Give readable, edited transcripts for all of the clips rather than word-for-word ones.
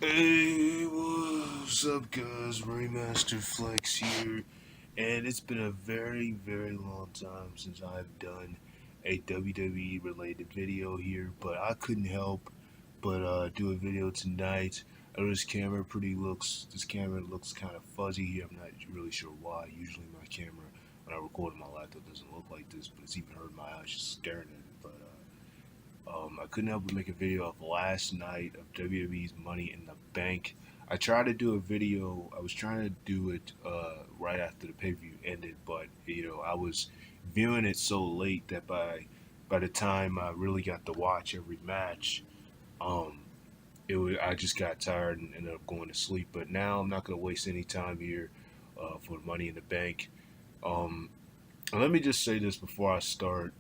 Hey, what's up, guys? Raymaster Flex here, and it's been a very, very long time since I've done a WWE related video here, but I couldn't help but do a video tonight. I know this camera looks kind of fuzzy here. I'm not really sure why. Usually my camera, when I record on my laptop, doesn't look like this, but it's even hurt my eyes just staring at it. But I couldn't help but make a video of last night of WWE's Money in the Bank. I tried to do a video. I was trying to do it right after the pay per view ended, but I was viewing it so late that by the time I really got to watch every match, um, I just got tired and ended up going to sleep. But now I'm not going to waste any time here for Money in the Bank. Um, and let me just say this before I start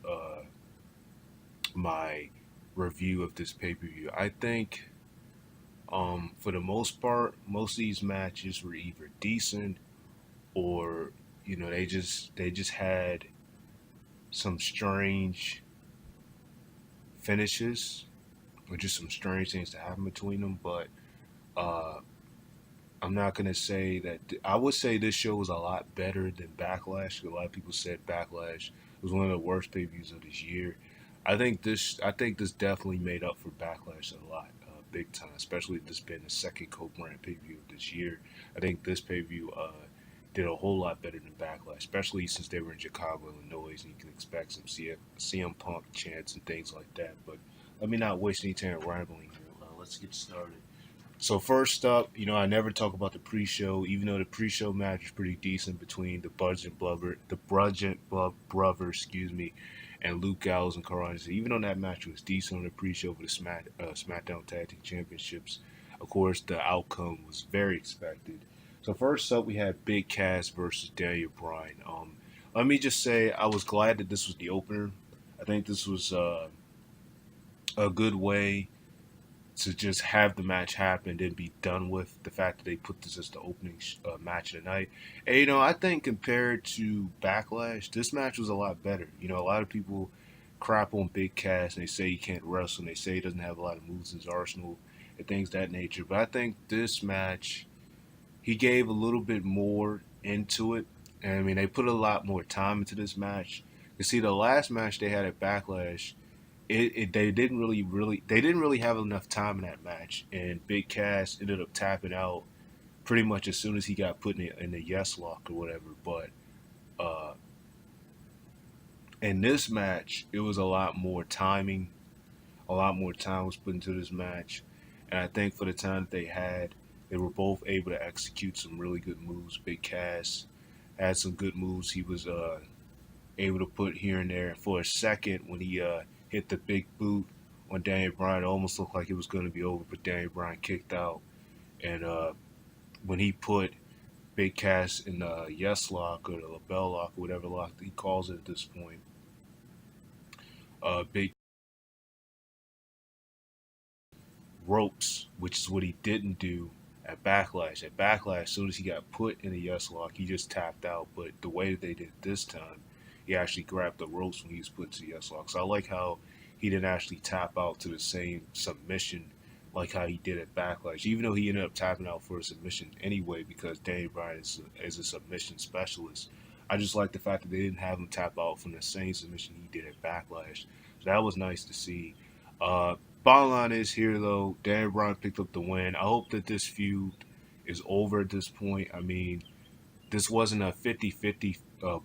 my review of this pay per view. I think for the most part, most of these matches were either decent or they just had some strange finishes or just some strange things that happen between them. But uh, I'm not gonna say that. I would say this show was a lot better than Backlash. A lot of people said Backlash was one of the worst pay per views of this year. I think this definitely made up for Backlash a lot, big time. Especially this being the second co-brand pay per view of this year. I think this pay per view did a whole lot better than Backlash, especially since they were in Chicago, Illinois, and you can expect some CM Punk chants and things like that. But let me not waste any time rambling here. Let's get started. So first up, I never talk about the pre-show, even though the pre-show match is pretty decent between the Brudgent Brother, and Luke Gallows and Carl Anderson. Even though that match was decent on the pre-show for the SmackDown Tag Team Championships, of course the outcome was very expected. So first up, we had Big Cass versus Daniel Bryan. Let me just say I was glad that this was the opener. I think this was a good way to just have the match happen and be done with. The fact that they put this as the opening match of the night. And, I think compared to Backlash, this match was a lot better. A lot of people crap on Big Cass and they say he can't wrestle and they say he doesn't have a lot of moves in his arsenal and things of that nature. But I think this match, he gave a little bit more into it. And I mean, they put a lot more time into this match. You see, the last match they had at Backlash, they didn't really have enough time in that match, and Big Cass ended up tapping out pretty much as soon as he got put in the yes lock or whatever. But uh, in this match, it was a lot more timing, a lot more time was put into this match, and I think for the time that they had, they were both able to execute some really good moves. Big Cass had some good moves. He was able to put here and there. And for a second, when he hit the big boot on Daniel Bryan, it almost looked like it was going to be over, but Daniel Bryan kicked out. And when he put Big Cass in the yes lock or the label lock, or whatever lock he calls it at this point, Big ropes, which is what he didn't do at Backlash. At Backlash, as soon as he got put in the yes lock, he just tapped out. But the way that they did it this time, he actually grabbed the ropes when he was put to the yes lock. So I like how he didn't actually tap out to the same submission like how he did at Backlash, even though he ended up tapping out for a submission anyway because Daniel Bryan is a submission specialist. I just like the fact that they didn't have him tap out from the same submission he did at Backlash. So that was nice to see. Uh, Bottom line is here though, Daniel Bryan picked up the win. I hope that this feud is over at this point. I mean, this wasn't a 50-50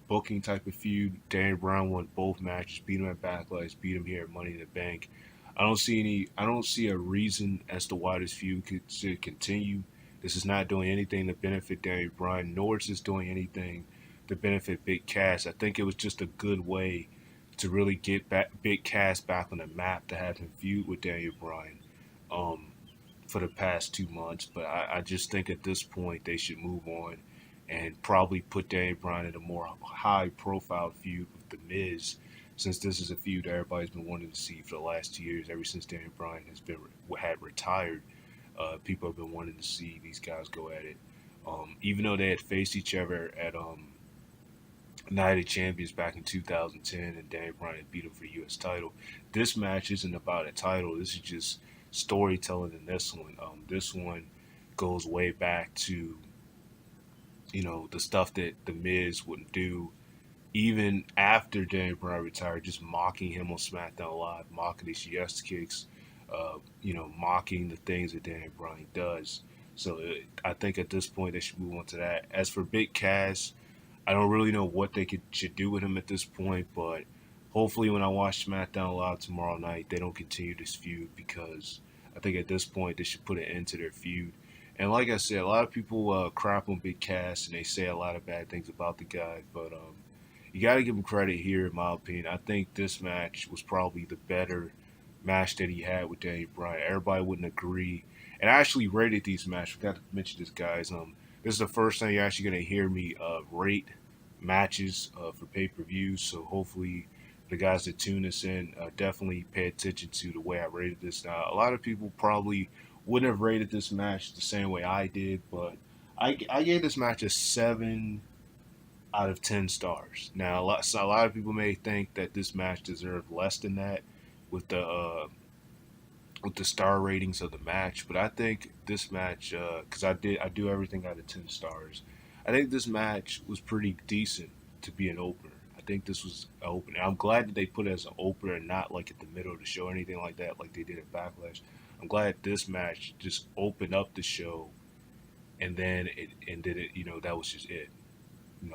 booking type of feud. Daniel Bryan won both matches, beat him at Backlash, beat him here at Money in the Bank. I don't see a reason as to why this feud should continue. This is not doing anything to benefit Daniel Bryan, nor is this doing anything to benefit Big Cass. I think it was just a good way to really get Big Cass back on the map to have him feud with Daniel Bryan um, for the past 2 months. But I just think at this point they should move on and probably put Daniel Bryan in a more high profile feud with The Miz, since this is a feud everybody's been wanting to see for the last 2 years, ever since Daniel Bryan had retired. People have been wanting to see these guys go at it. Even though they had faced each other at Night of Champions back in 2010, and Daniel Bryan beat him for the U.S. title. This match isn't about a title. This is just storytelling in this one. This one goes way back to, the stuff that the Miz wouldn't do even after Daniel Bryan retired, just mocking him on SmackDown Live, mocking his yes kicks, mocking the things that Daniel Bryan does. So I think at this point they should move on to that. As for Big Cass, I don't really know what they should do with him at this point, but hopefully when I watch SmackDown Live tomorrow night, they don't continue this feud, because I think at this point they should put an end to their feud. And like I said, a lot of people crap on Big Cass and they say a lot of bad things about the guy, but you got to give him credit here, in my opinion. I think this match was probably the better match that he had with Daniel Bryan. Everybody wouldn't agree. And I actually rated these matches. Forgot to mention this, guys. This is the first time you're actually going to hear me rate matches for pay-per-views. So hopefully the guys that tune us in definitely pay attention to the way I rated this. Now, a lot of people probably wouldn't have rated this match the same way I did, but I gave this match a 7 out of 10 stars. Now, a lot of people may think that this match deserved less than that with the star ratings of the match, but I think this match, because I do everything out of 10 stars. I think this match was pretty decent to be an opener. I think this was an opener. I'm glad that they put it as an opener and not like at the middle of the show or anything like that, like they did at Backlash. I'm glad this match just opened up the show, and then that was just it.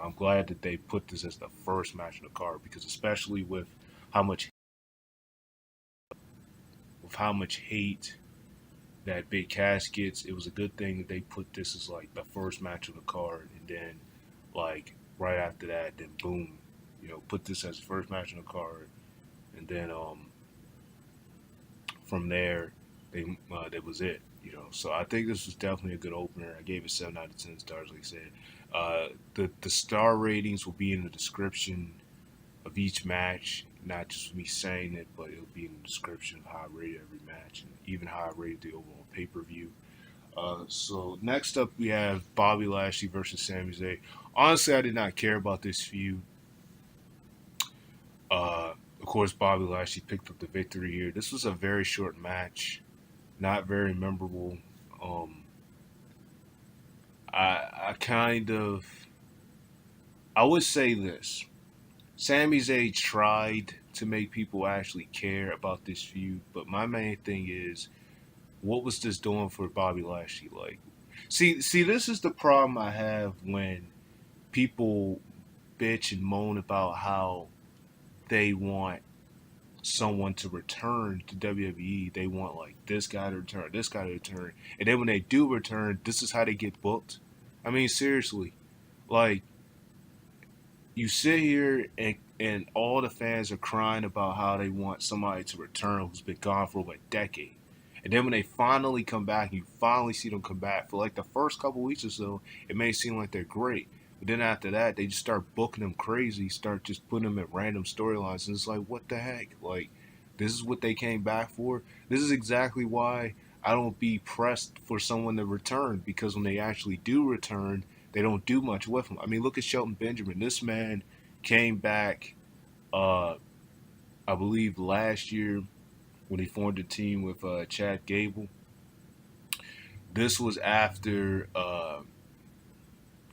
I'm glad that they put this as the first match on the card, because especially how much how much hate that Big Cass gets, it was a good thing that they put this as like the first match on the card, and then like right after that, then boom, put this as the first match on the card, and then from there, that was it. So I think this was definitely a good opener. I gave it 7 out of 10 stars, like I said. The star ratings will be in the description of each match, not just me saying it, but it'll be in the description of how I rated every match and even how I rated the overall pay per view. So next up, we have Bobby Lashley versus Sami Zayn. Honestly, I did not care about this feud. Of course, Bobby Lashley picked up the victory here. This was a very short match, not very memorable. Um, I kind of, I would say this. Sami Zayn tried to make people actually care about this feud, but my main thing is, what was this doing for Bobby Lashley? Like, see, this is the problem I have when people bitch and moan about how they want someone to return to WWE. They want like this guy to return, this guy to return, and then when they do return, this is how they get booked. I mean, seriously, like you sit here and all the fans are crying about how they want somebody to return who's been gone for over a decade. And then when they finally come back, you finally see them come back for like the first couple weeks or so, it may seem like they're great. But then after that, they just start booking them crazy, start just putting them in random storylines. And it's like, what the heck? Like, this is what they came back for? This is exactly why I don't be pressed for someone to return, because when they actually do return, they don't do much with them. I mean, look at Shelton Benjamin. This man came back, uh, I believe, last year when he formed a team with Chad Gable. This was after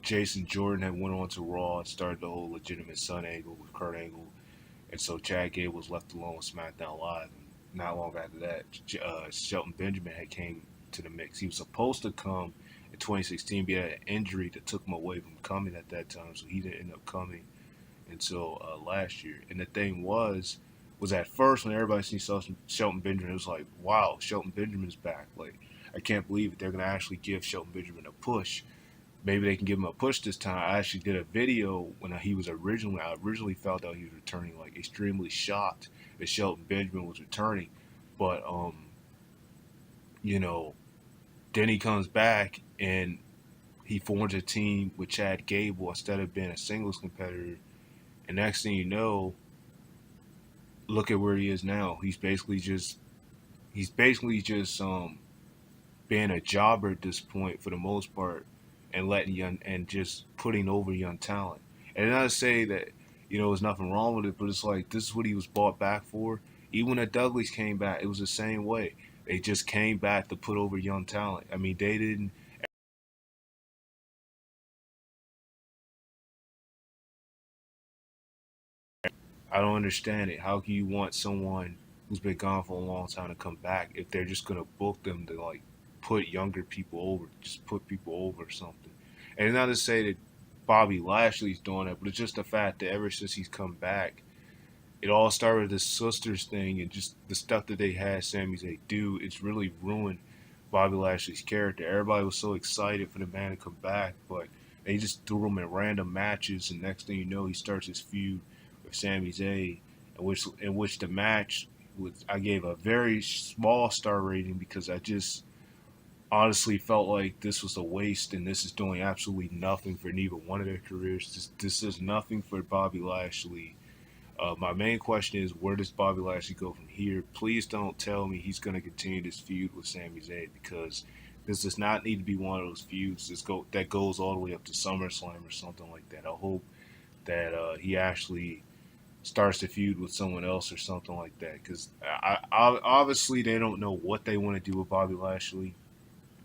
Jason Jordan had went on to Raw and started the whole legitimate son angle with Kurt Angle, and so Chad Gable was left alone with SmackDown Live. And not long after that, Shelton Benjamin had came to the mix. He was supposed to come in 2016, but he had an injury that took him away from coming at that time, so he didn't end up coming until last year. And the thing was at first when everybody seen Shelton Benjamin, it was like, wow, Shelton Benjamin's back. Like, I can't believe it. They're going to actually give Shelton Benjamin a push. Maybe they can give him a push this time. I actually did a video when I originally felt out he was returning, like extremely shocked that Shelton Benjamin was returning. But, you know, then he comes back and he forms a team with Chad Gable instead of being a singles competitor. And next thing you know, look at where he is now. He's basically just being a jobber at this point for the most part, and letting young and just putting over young talent. And not to say that there's nothing wrong with it, but it's like this is what he was bought back for. Even when the Dudleys came back, it was the same way. They just came back to put over young talent. I mean, they didn't. I don't understand it. How can you want someone who's been gone for a long time to come back if they're just gonna book them to like put younger people over, just put people over or something? And it's not to say that Bobby Lashley's doing it, but it's just the fact that ever since he's come back, it all started with the sisters thing and just the stuff that they had Sami Zayn do. It's really ruined Bobby Lashley's character. Everybody was so excited for the man to come back, but they just threw him in random matches, and next thing you know, he starts his feud with Sami Zayn, in which the match was I gave a very small star rating because I just honestly felt like this was a waste and this is doing absolutely nothing for neither one of their careers. This is nothing for Bobby Lashley. My main question is, where does Bobby Lashley go from here? Please don't tell me he's going to continue this feud with Sami Zayn because this does not need to be one of those feuds that goes all the way up to SummerSlam or something like that. I hope that he actually starts the feud with someone else or something like that because obviously they don't know what they want to do with Bobby Lashley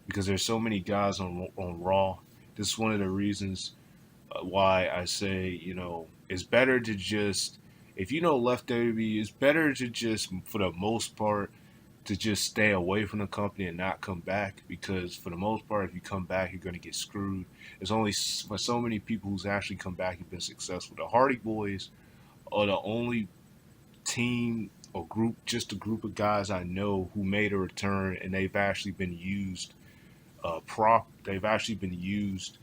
because there's so many guys on Raw. This is one of the reasons why I say, it's better to just, if you know left WWE, it's better to just, for the most part, to just stay away from the company and not come back because for the most part, if you come back, you're going to get screwed. There's only for so many people who's actually come back and been successful. The Hardy Boys are the only team or group, just a group of guys I know who made a return and they've actually been used they've actually been used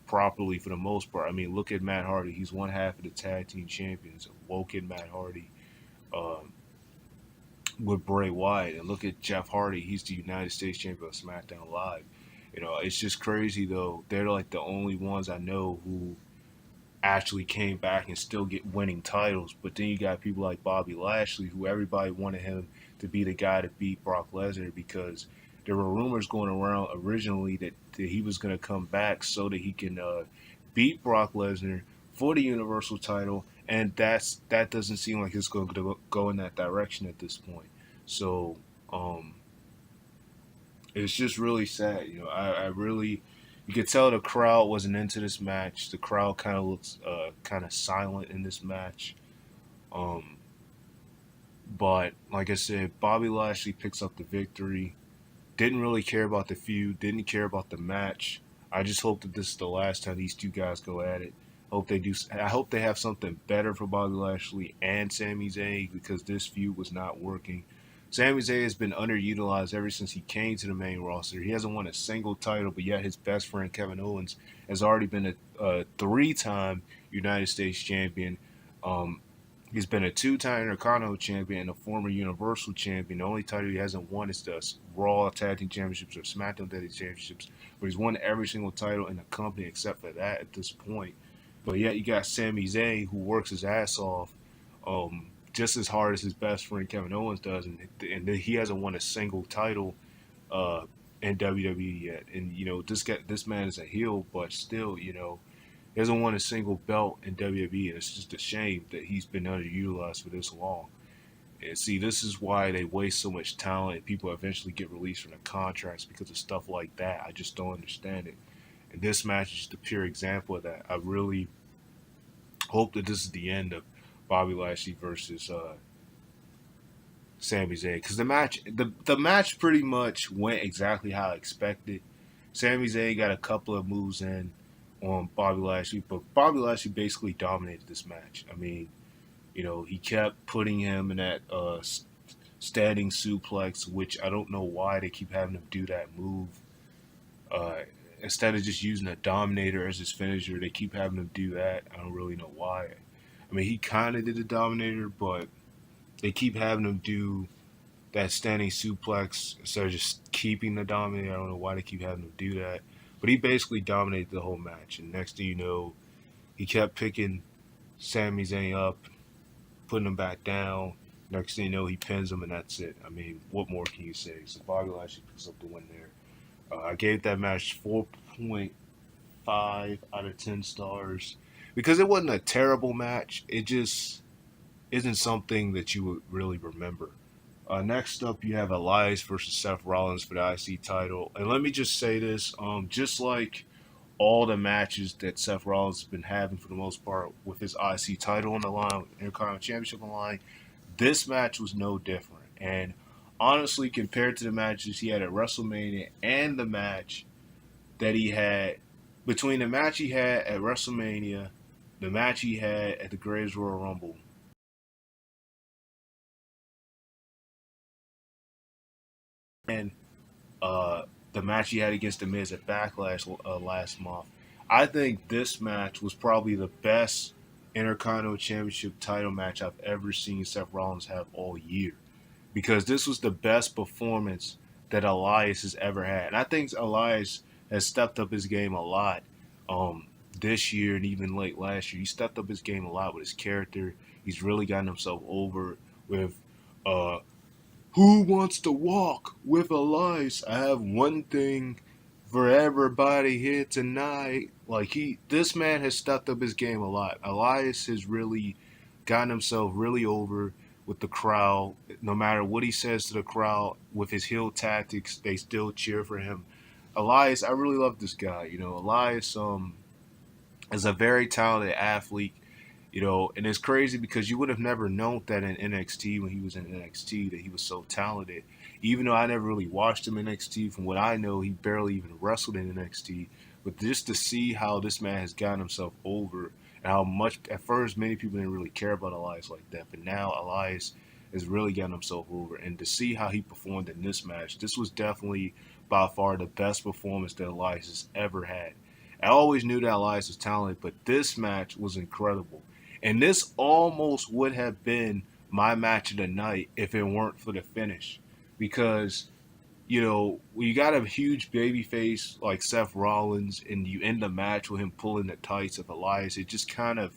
properly for the most part. I mean, look at Matt Hardy. He's one half of the tag team champions. Woken Matt Hardy with Bray Wyatt, and look at Jeff Hardy. He's the United States champion of SmackDown Live. It's just crazy though. They're like the only ones I know who actually came back and still get winning titles. But then you got people like Bobby Lashley, who everybody wanted him to be the guy to beat Brock Lesnar because there were rumors going around originally that he was going to come back so that he can beat Brock Lesnar for the Universal title, and that doesn't seem like it's going to go in that direction at this point. So it's just really sad. I really, you could tell the crowd wasn't into this match. The crowd kind of looks kind of silent in this match. Um, but like I said, Bobby Lashley picks up the victory. Didn't really care about the feud. Didn't care about the match. I just hope that this is the last time these two guys go at it. Hope they do. I hope they have something better for Bobby Lashley and Sami Zayn because this feud was not working. Sami Zayn has been underutilized ever since he came to the main roster. He hasn't won a single title, but yet his best friend Kevin Owens has already been a three-time United States champion. Um, he's been a two-time Intercontinental champion and a former Universal champion. The only title he hasn't won is the Raw Tag Team Championships or SmackDown Tag Team Championships, but he's won every single title in the company except for that at this point. But yet you got Sami Zayn who works his ass off just as hard as his best friend Kevin Owens does, and he hasn't won a single title uh, in WWE yet. And this man is a heel, but still, he hasn't won a single belt in WWE, and it's just a shame that he's been underutilized for this long. And see, this is why they waste so much talent, and people eventually get released from the contracts because of stuff like that. I just don't understand it. And this match is just a pure example of that. I really hope that this is the end of Bobby Lashley versus Sami Zayn because the match pretty much went exactly how I expected. Sami Zayn got a couple of moves in on Bobby Lashley, but Bobby Lashley basically dominated this match. I mean, he kept putting him in that standing suplex, which I don't know why they keep having him do that move. Uh, Instead of just using a Dominator as his finisher, they keep having him do that. I don't really know why. I mean, he kind of did the Dominator, but they keep having him do that standing suplex instead of just keeping the Dominator. I don't know why they keep having him do that. But he basically dominated the whole match. And next thing you know, he kept picking Sami Zayn up, putting him back down. Next thing you know, he pins him, and that's it. I mean, what more can you say? So Bobby Lashley picks up the win there. I gave that match 4.5 out of 10 stars because it wasn't a terrible match. It just isn't something that you would really remember. Next up, you have Elias versus Seth Rollins for the IC title. And let me just say this: just like all the matches that Seth Rollins has been having for the most part with his IC title on the line, Intercontinental Championship on the line, this match was no different. And honestly, compared to the matches he had at WrestleMania and the match that he had between the match he had at WrestleMania, the match he had at the Greatest Royal Rumble, and uh, the match he had against The Miz at Backlash last month, I think this match was probably the best Intercontinental Championship title match I've ever seen Seth Rollins have all year, because this was the best performance that Elias has ever had. And I think Elias has stepped up his game a lot this year and even late last year. He stepped up his game a lot with his character. He's really gotten himself over with uh, who wants to walk with Elias? I have one thing for everybody here tonight. Like this man has stepped up his game a lot. Elias has really gotten himself really over with the crowd. No matter what he says to the crowd, with his heel tactics, they still cheer for him. Elias, I really love this guy. Elias is a very talented athlete. And it's crazy because you would have never known that in NXT, when he was in NXT, that he was so talented. Even though I never really watched him in NXT, from what I know, he barely even wrestled in NXT. But just to see how this man has gotten himself over, and how much at first many people didn't really care about Elias like that, but now Elias has really gotten himself over. And to see how he performed in this match, this was definitely by far the best performance that Elias has ever had. I always knew that Elias was talented, but this match was incredible. And this almost would have been my match of the night if it weren't for the finish. Because, when you got a huge baby face like Seth Rollins and you end the match with him pulling the tights of Elias, it just kind of,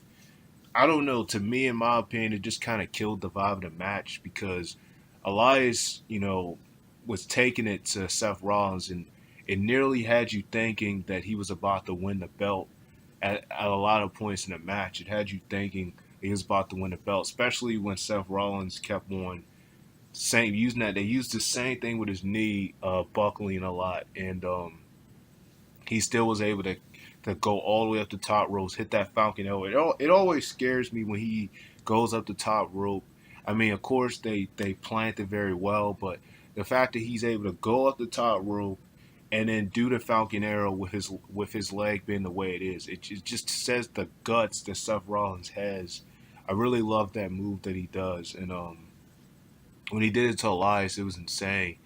I don't know, to me, in my opinion, it just kind of killed the vibe of the match, because Elias, was taking it to Seth Rollins, and it nearly had you thinking that he was about to win the belt at a lot of points in the match. It had you thinking he was about to win the belt, especially when Seth Rollins kept on same using that. They used the same thing with his knee buckling a lot, and he still was able to go all the way up the top ropes, hit that Falcon Arrow. It always scares me when he goes up the top rope. I mean, of course they plant it very well, but the fact that he's able to go up the top rope and then do the Falcon Arrow with his leg being the way it is, it just says the guts that Seth Rollins has. I really love that move that he does, and when he did it to Elias, it was insane.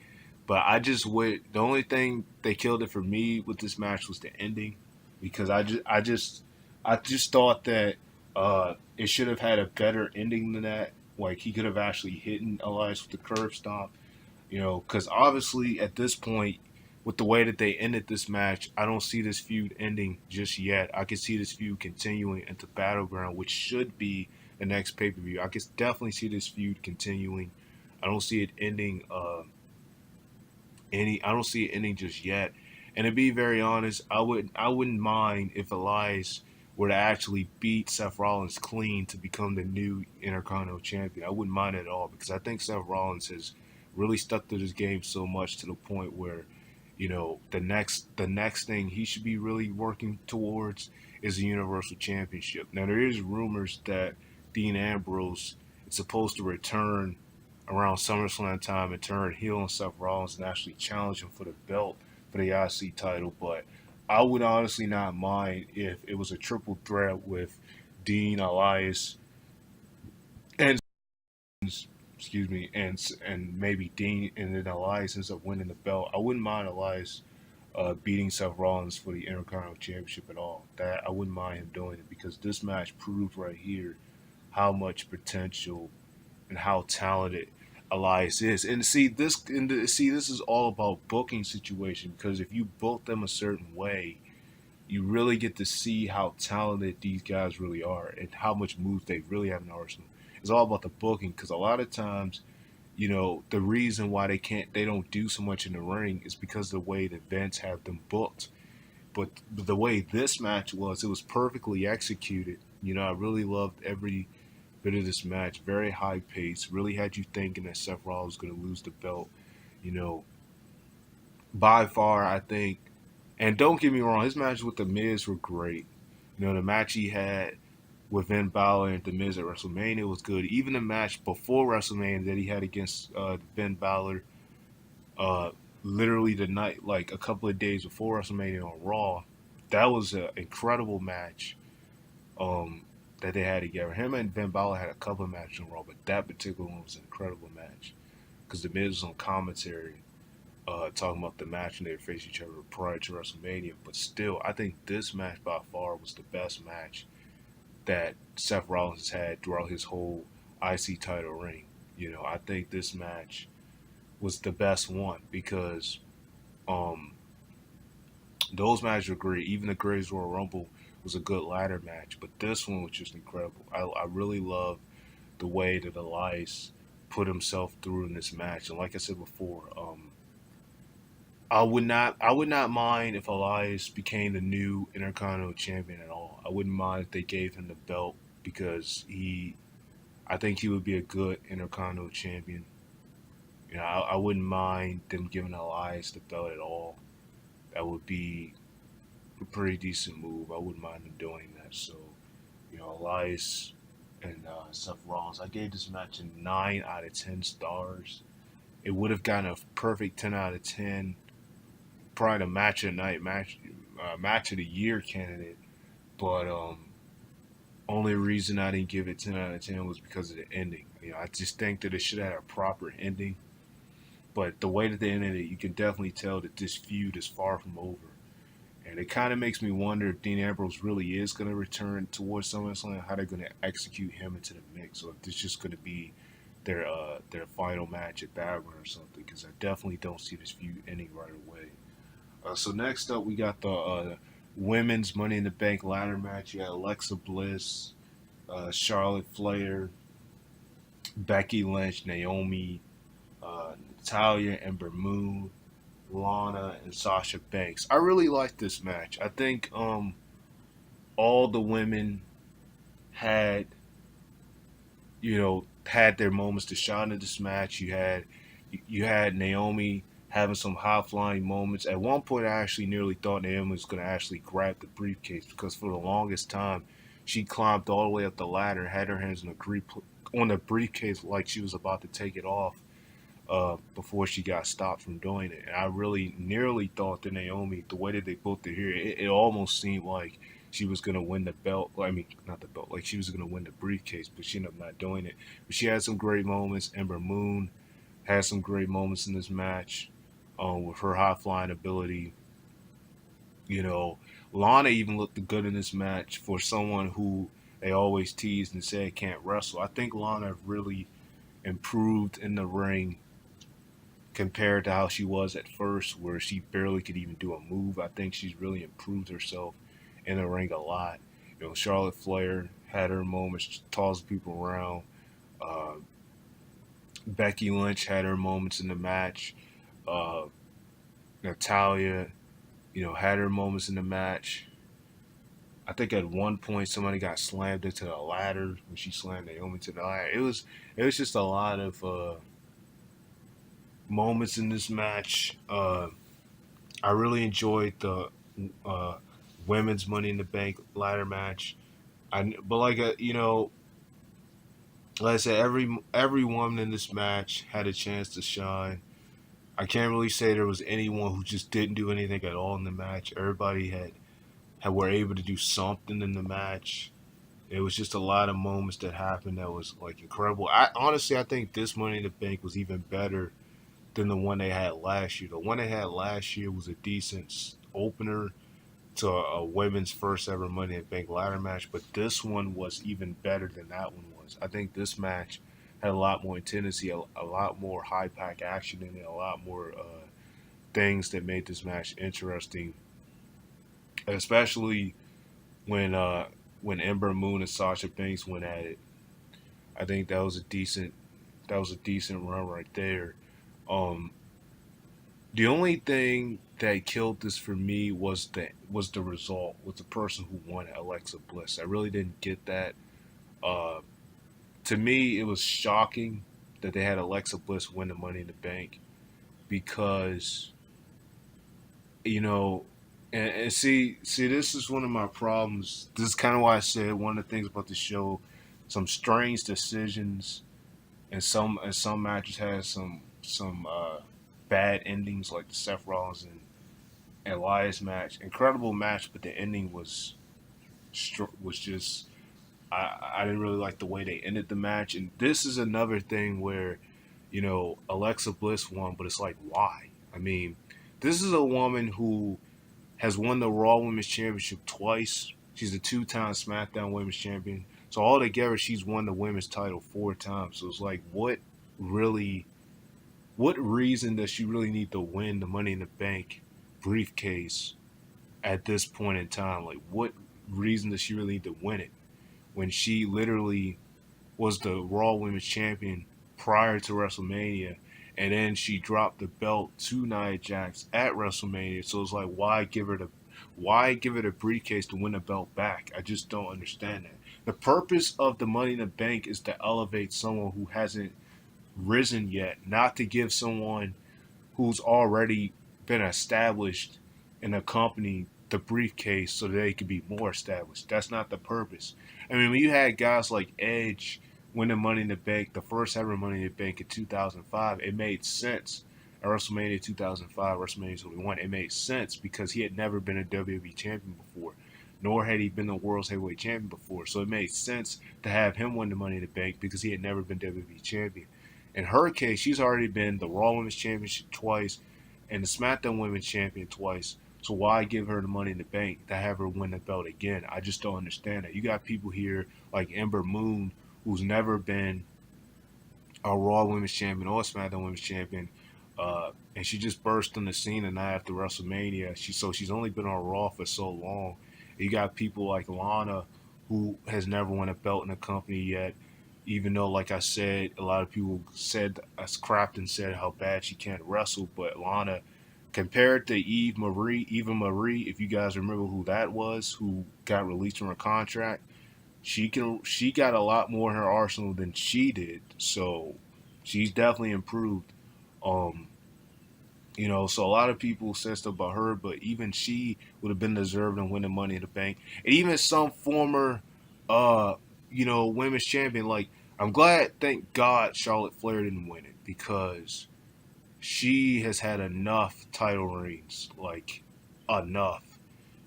But the only thing they killed it for me with this match was the ending, because I just thought that it should have had a better ending than that. Like, he could have actually hit Elias with the curb stomp, because obviously at this point, with the way that they ended this match, I don't see this feud ending just yet. I can see this feud continuing into Battleground, which should be the next pay per view. I can definitely see this feud continuing. I don't see it ending. I don't see it ending just yet. And to be very honest, I wouldn't mind if Elias were to actually beat Seth Rollins clean to become the new Intercontinental Champion. I wouldn't mind it at all, because I think Seth Rollins has really stuck to this game so much, to the point where, the next thing he should be really working towards is the Universal Championship. Now, there is rumors that Dean Ambrose is supposed to return around SummerSlam time and turn heel on Seth Rollins and actually challenge him for the belt for the IC title. But I would honestly not mind if it was a triple threat with Dean, Elias, and excuse me, and maybe Dean, and then Elias ends up winning the belt. I wouldn't mind Elias beating Seth Rollins for the Intercontinental Championship at all. That I wouldn't mind him doing it, because this match proved right here how much potential and how talented Elias is. And this is all about booking situation, because if you book them a certain way, you really get to see how talented these guys really are and how much moves they really have in the arsenal. It's all about the booking, because a lot of times, the reason why they don't do so much in the ring is because of the way the events have them booked. But the way this match was, it was perfectly executed. I really loved every bit of this match. Very high pace. Really had you thinking that Seth Rollins was going to lose the belt. You know, by far, I think. And don't get me wrong, his matches with The Miz were great. You know, the match he had with Finn Balor and The Miz at WrestleMania was good. Even the match before WrestleMania that he had against Finn Balor, uh, literally the night, like a couple of days before WrestleMania on Raw, that was an incredible match um, that they had together. Him and Finn Balor had a couple of matches on Raw, but that particular one was an incredible match because The Miz was on commentary talking about the match and they faced each other prior to WrestleMania. But still, I think this match by far was the best match that Seth Rollins has had throughout his whole IC title reign. You know, I think this match was the best one because um, those matches were great. Even the Greatest Royal Rumble was a good ladder match, but this one was just incredible. I really love the way that Elias put himself through in this match, and like I said before, I would not mind if Elias became the new Intercontinental Champion at all. I wouldn't mind if they gave him the belt because I think he would be a good Intercontinental Champion. You know, I wouldn't mind them giving Elias the belt at all. That would be a pretty decent move. I wouldn't mind them doing that. So, you know, Elias and Seth Rollins, I gave this match a 9 out of 10 stars. It would have gotten a perfect 10 out of 10. Probably the match of the night, match of the year candidate. But only reason I didn't give it 10 out of 10 was because of the ending. You know, I just think that it should have had a proper ending. But the way that they ended it, you can definitely tell that this feud is far from over. And it kind of makes me wonder if Dean Ambrose really is going to return towards SummerSlam, how they're going to execute him into the mix, or if this is just going to be their final match at Battleground or something. Because I definitely don't see this feud ending right away. So next up, we got the women's Money in the Bank ladder match. You had Alexa Bliss, Charlotte Flair, Becky Lynch, Naomi, Natalia, Ember Moon, Lana, and Sasha Banks. I really like this match. I think all the women had, had their moments to shine in this match. You had Naomi having some high flying moments. At one point, I actually nearly thought Naomi was going to actually grab the briefcase because for the longest time, she climbed all the way up the ladder, had her hands on the briefcase like she was about to take it off before she got stopped from doing it. And I really nearly thought that Naomi, the way that they booked it here, it almost seemed like she was going to win the belt. I mean, not the belt, like she was going to win the briefcase, but she ended up not doing it. But she had some great moments. Ember Moon had some great moments in this match with her high flying ability. You know, Lana even looked good in this match for someone who they always teased and said can't wrestle. I think Lana really improved in the ring compared to how she was at first, where she barely could even do a move. I think she's really improved herself in the ring a lot. You know, Charlotte Flair had her moments, tossed people around. Uh, Becky Lynch had her moments in the match. Uh, Natalia, had her moments in the match. I think at one point somebody got slammed into the ladder when she slammed Naomi to the ladder. It was just a lot of moments in this match. I really enjoyed the uh, women's Money in the Bank ladder match. But like I said, every woman in this match had a chance to shine. I can't really say there was anyone who just didn't do anything at all in the match. Everybody had were able to do something in the match. It was just a lot of moments that happened that was like incredible. I think this Money in the Bank was even better than the one they had last year. The one they had last year was a decent opener to a women's first ever Money in the Bank ladder match, but this one was even better than that one was. I think this match had a lot more intensity, a lot more high pack action in it, a lot more things that made this match interesting, especially when Ember Moon and Sasha Banks went at it. I think that was a decent run right there. Um, The only thing that killed this for me was the result, was the person who won, Alexa Bliss. I really didn't get that. Uh, To me, it was shocking that they had Alexa Bliss win the Money in the Bank because you know, and see, this is one of my problems. This is kind of why I said one of the things about the show, some strange decisions, and some matches had some bad endings, like the Seth Rollins and Elias match. Incredible match, but the ending was just I didn't really like the way they ended the match. And this is another thing where Alexa Bliss won, but it's like why? I mean, this is a woman who has won the Raw Women's Championship twice. She's a two-time SmackDown Women's Champion. So altogether, she's won the women's title 4 times. So it's like, what reason does she really need to win the Money in the Bank briefcase at this point in time? Like, what reason does she really need to win it when she literally was the Raw Women's Champion prior to WrestleMania, and then she dropped the belt to Nia Jax at WrestleMania. So it's like, why give it a briefcase to win the belt back? I just don't understand that. The purpose of the Money in the Bank is to elevate someone who hasn't risen yet, not to give someone who's already been established in a company the briefcase so that they could be more established. That's not the purpose. I mean, when you had guys like Edge win the Money in the Bank, the first ever Money in the Bank in 2005, it made sense. At WrestleMania 2005, WrestleMania 21, it made sense because he had never been a WWE champion before, nor had he been the World's Heavyweight Champion before. So it made sense to have him win the Money in the Bank because he had never been WWE champion. In her case, she's already been the Raw Women's Championship twice and the SmackDown Women's Champion twice. So why give her the Money in the Bank to have her win the belt again? I just don't understand that. You got people here like Ember Moon, who's never been a Raw Women's Champion or a SmackDown Women's Champion, and she just burst on the scene the night after WrestleMania. She's only been on Raw for so long. You got people like Lana, who has never won a belt in a company yet. Even though, like I said, a lot of people said, as Crafton said, how bad she can't wrestle. But Lana, compared to Eva Marie, if you guys remember who that was, who got released from her contract, she got a lot more in her arsenal than she did. So she's definitely improved. Um, so a lot of people said stuff about her, but even she would have been deserving of winning Money in the Bank. And even some former, uh, women's champion, like, I'm glad, thank God, Charlotte Flair didn't win it because she has had enough title reigns, like, enough.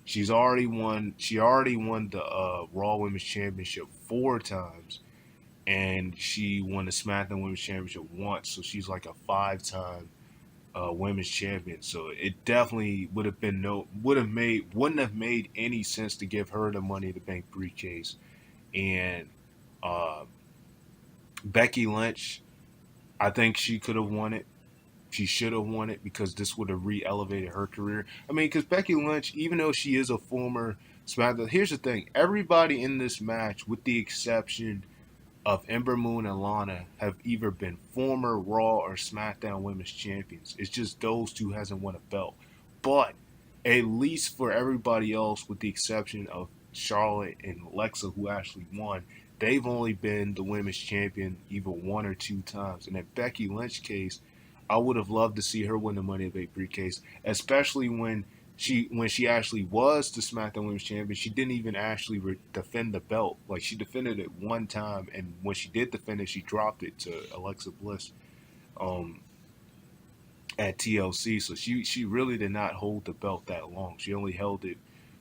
She already won the Raw Women's Championship 4 times, and she won the SmackDown Women's Championship once, so she's like a 5-time women's champion. So it definitely wouldn't have made any sense to give her the Money in the Bank briefcase. And uh, Becky Lynch, I think she could have won it. She should have won it because this would have re-elevated her career. I mean, because Becky Lynch, even though she is a former SmackDown, here's the thing: everybody in this match, with the exception of Ember Moon and Lana, have either been former Raw or SmackDown Women's Champions. It's just those two hasn't won a belt. But at least for everybody else, with the exception of Charlotte and Alexa, who actually won, they've only been the women's champion either 1 or 2 times. And in Becky Lynch's case, I would have loved to see her win the Money in the Bank briefcase, especially when she actually was the SmackDown Women's Champion. She didn't even actually defend the belt. Like, she defended it 1 time, and when she did defend it, she dropped it to Alexa Bliss um, at TLC. So she really did not hold the belt that long. She only held it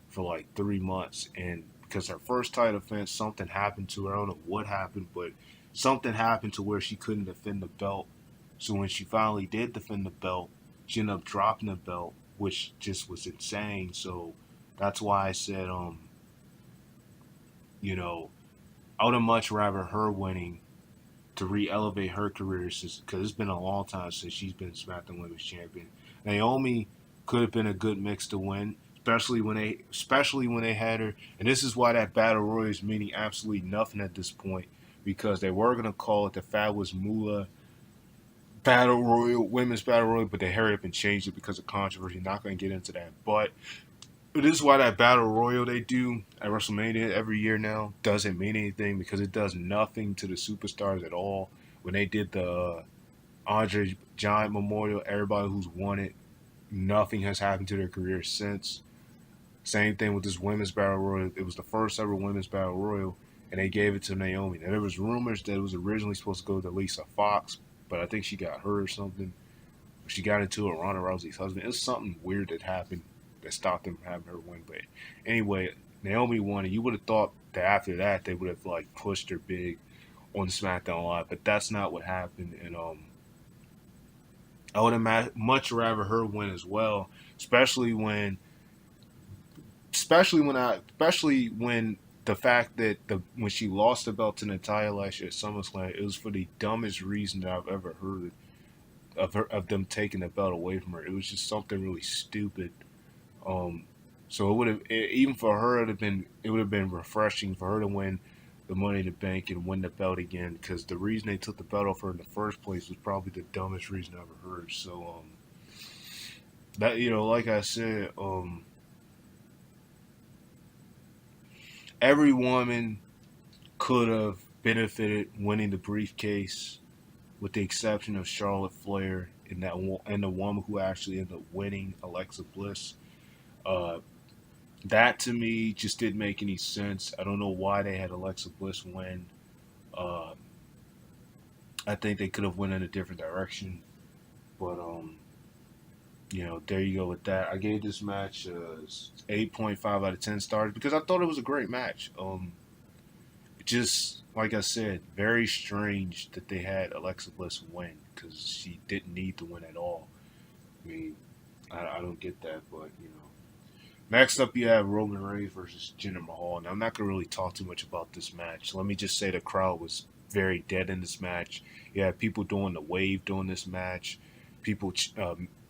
for like 3 months, and because her first title defense, something happened to her. I don't know what happened, but something happened to where she couldn't defend the belt. So when she finally did defend the belt, she ended up dropping the belt, which just was insane. So that's why I said, I would have much rather her winning to re-elevate her career, since because it's been a long time since she's been SmackDown Women's Champion. Naomi could have been a good mix to win, especially when they had her. And this is why that Battle Royal is meaning absolutely nothing at this point, because they were gonna call it the Fabulous Moolah Battle Royal, Women's Battle Royal, but they hurried up and changed it because of controversy. Not gonna get into that, but this is why that battle royal they do at WrestleMania every year now doesn't mean anything because it does nothing to the superstars at all. When they did the Andre Giant Memorial, everybody who's won it, nothing has happened to their career since. Same thing with this women's battle royal. It was the first ever women's battle royal, and they gave it to Naomi. Now there was rumors that it was originally supposed to go to Lisa Fox, but I think she got hurt or something. She got into it, Ronda Rousey's husband. It's something weird that happened that stopped them from having her win. But anyway, Naomi won, and you would have thought that after that they would have like pushed her big on SmackDown Live, but that's not what happened. And I would have much rather her win as well, especially when, especially when the fact that when she lost the belt to Natalya last year at SummerSlam, it was for the dumbest reason that I've ever heard of them taking the belt away from her. It was just something really stupid. Um, so it would have even for her it would have been refreshing for her to win the Money in the Bank and win the belt again because the reason they took the belt off her in the first place was probably the dumbest reason I ever heard. So that like I said, every woman could have benefited winning the briefcase, with the exception of Charlotte Flair and the woman who actually ended up winning, Alexa Bliss. Uh, that to me just didn't make any sense. I don't know why they had Alexa Bliss win. Uh, I think they could have went in a different direction, but there you go with that. I gave this match 8.5 out of 10 stars because I thought it was a great match. Just like I said, very strange that they had Alexa Bliss win because she didn't need to win at all. I mean, I don't get that, but Next up, you have Roman Reigns versus Jinder Mahal. Now, I'm not going to really talk too much about this match. Let me just say the crowd was very dead in this match. You had people doing the wave during this match. People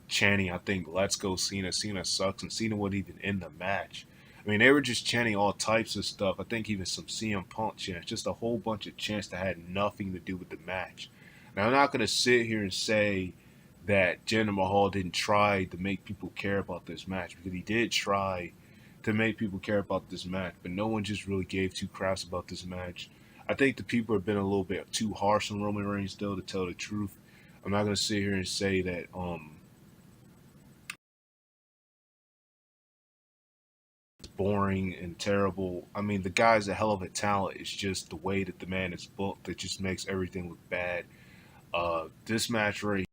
chanting, I think, "Let's go Cena. Cena sucks." And Cena wasn't even in the match. I mean, they were just chanting all types of stuff. I think even some CM Punk chants. Just a whole bunch of chants that had nothing to do with the match. Now, I'm not going to sit here and say that Jinder Mahal didn't try to make people care about this match because he did try to make people care about this match, but no one just really gave two craps about this match. I think the people have been a little bit too harsh on Roman Reigns, though, to tell the truth. I'm not going to sit here and say that it's boring and terrible. I mean, the guy's a hell of a talent. It's just the way that the man is booked that just makes everything look bad. This match right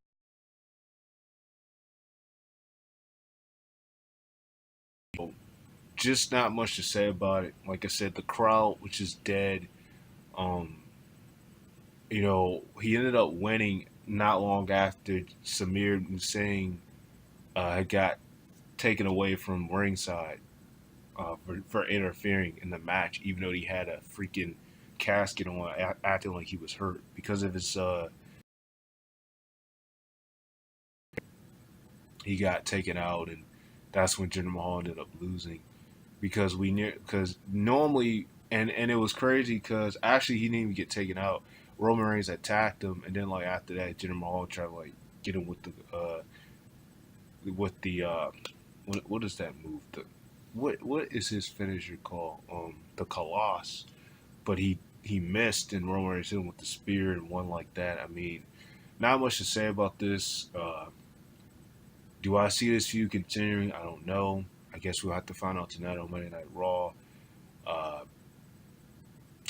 just not much to say about it. Like I said, the crowd, which is dead. Um, he ended up winning not long after Samir Hussein had got taken away from ringside for interfering in the match, even though he had a freaking casket on, acting like he was hurt because of his. He got taken out, and that's when Jinder Mahal ended up losing. Because normally and it was crazy because actually he didn't even get taken out. Roman Reigns attacked him, and then like after that, Jinder Mahal tried to like get him with the what is that move? What is his finisher called? The Colossus. But he missed, and Roman Reigns hit him with the spear and won like that. I mean, not much to say about this. Do I see this feud continuing? I don't know. I guess we'll have to find out tonight on Monday Night Raw. Uh,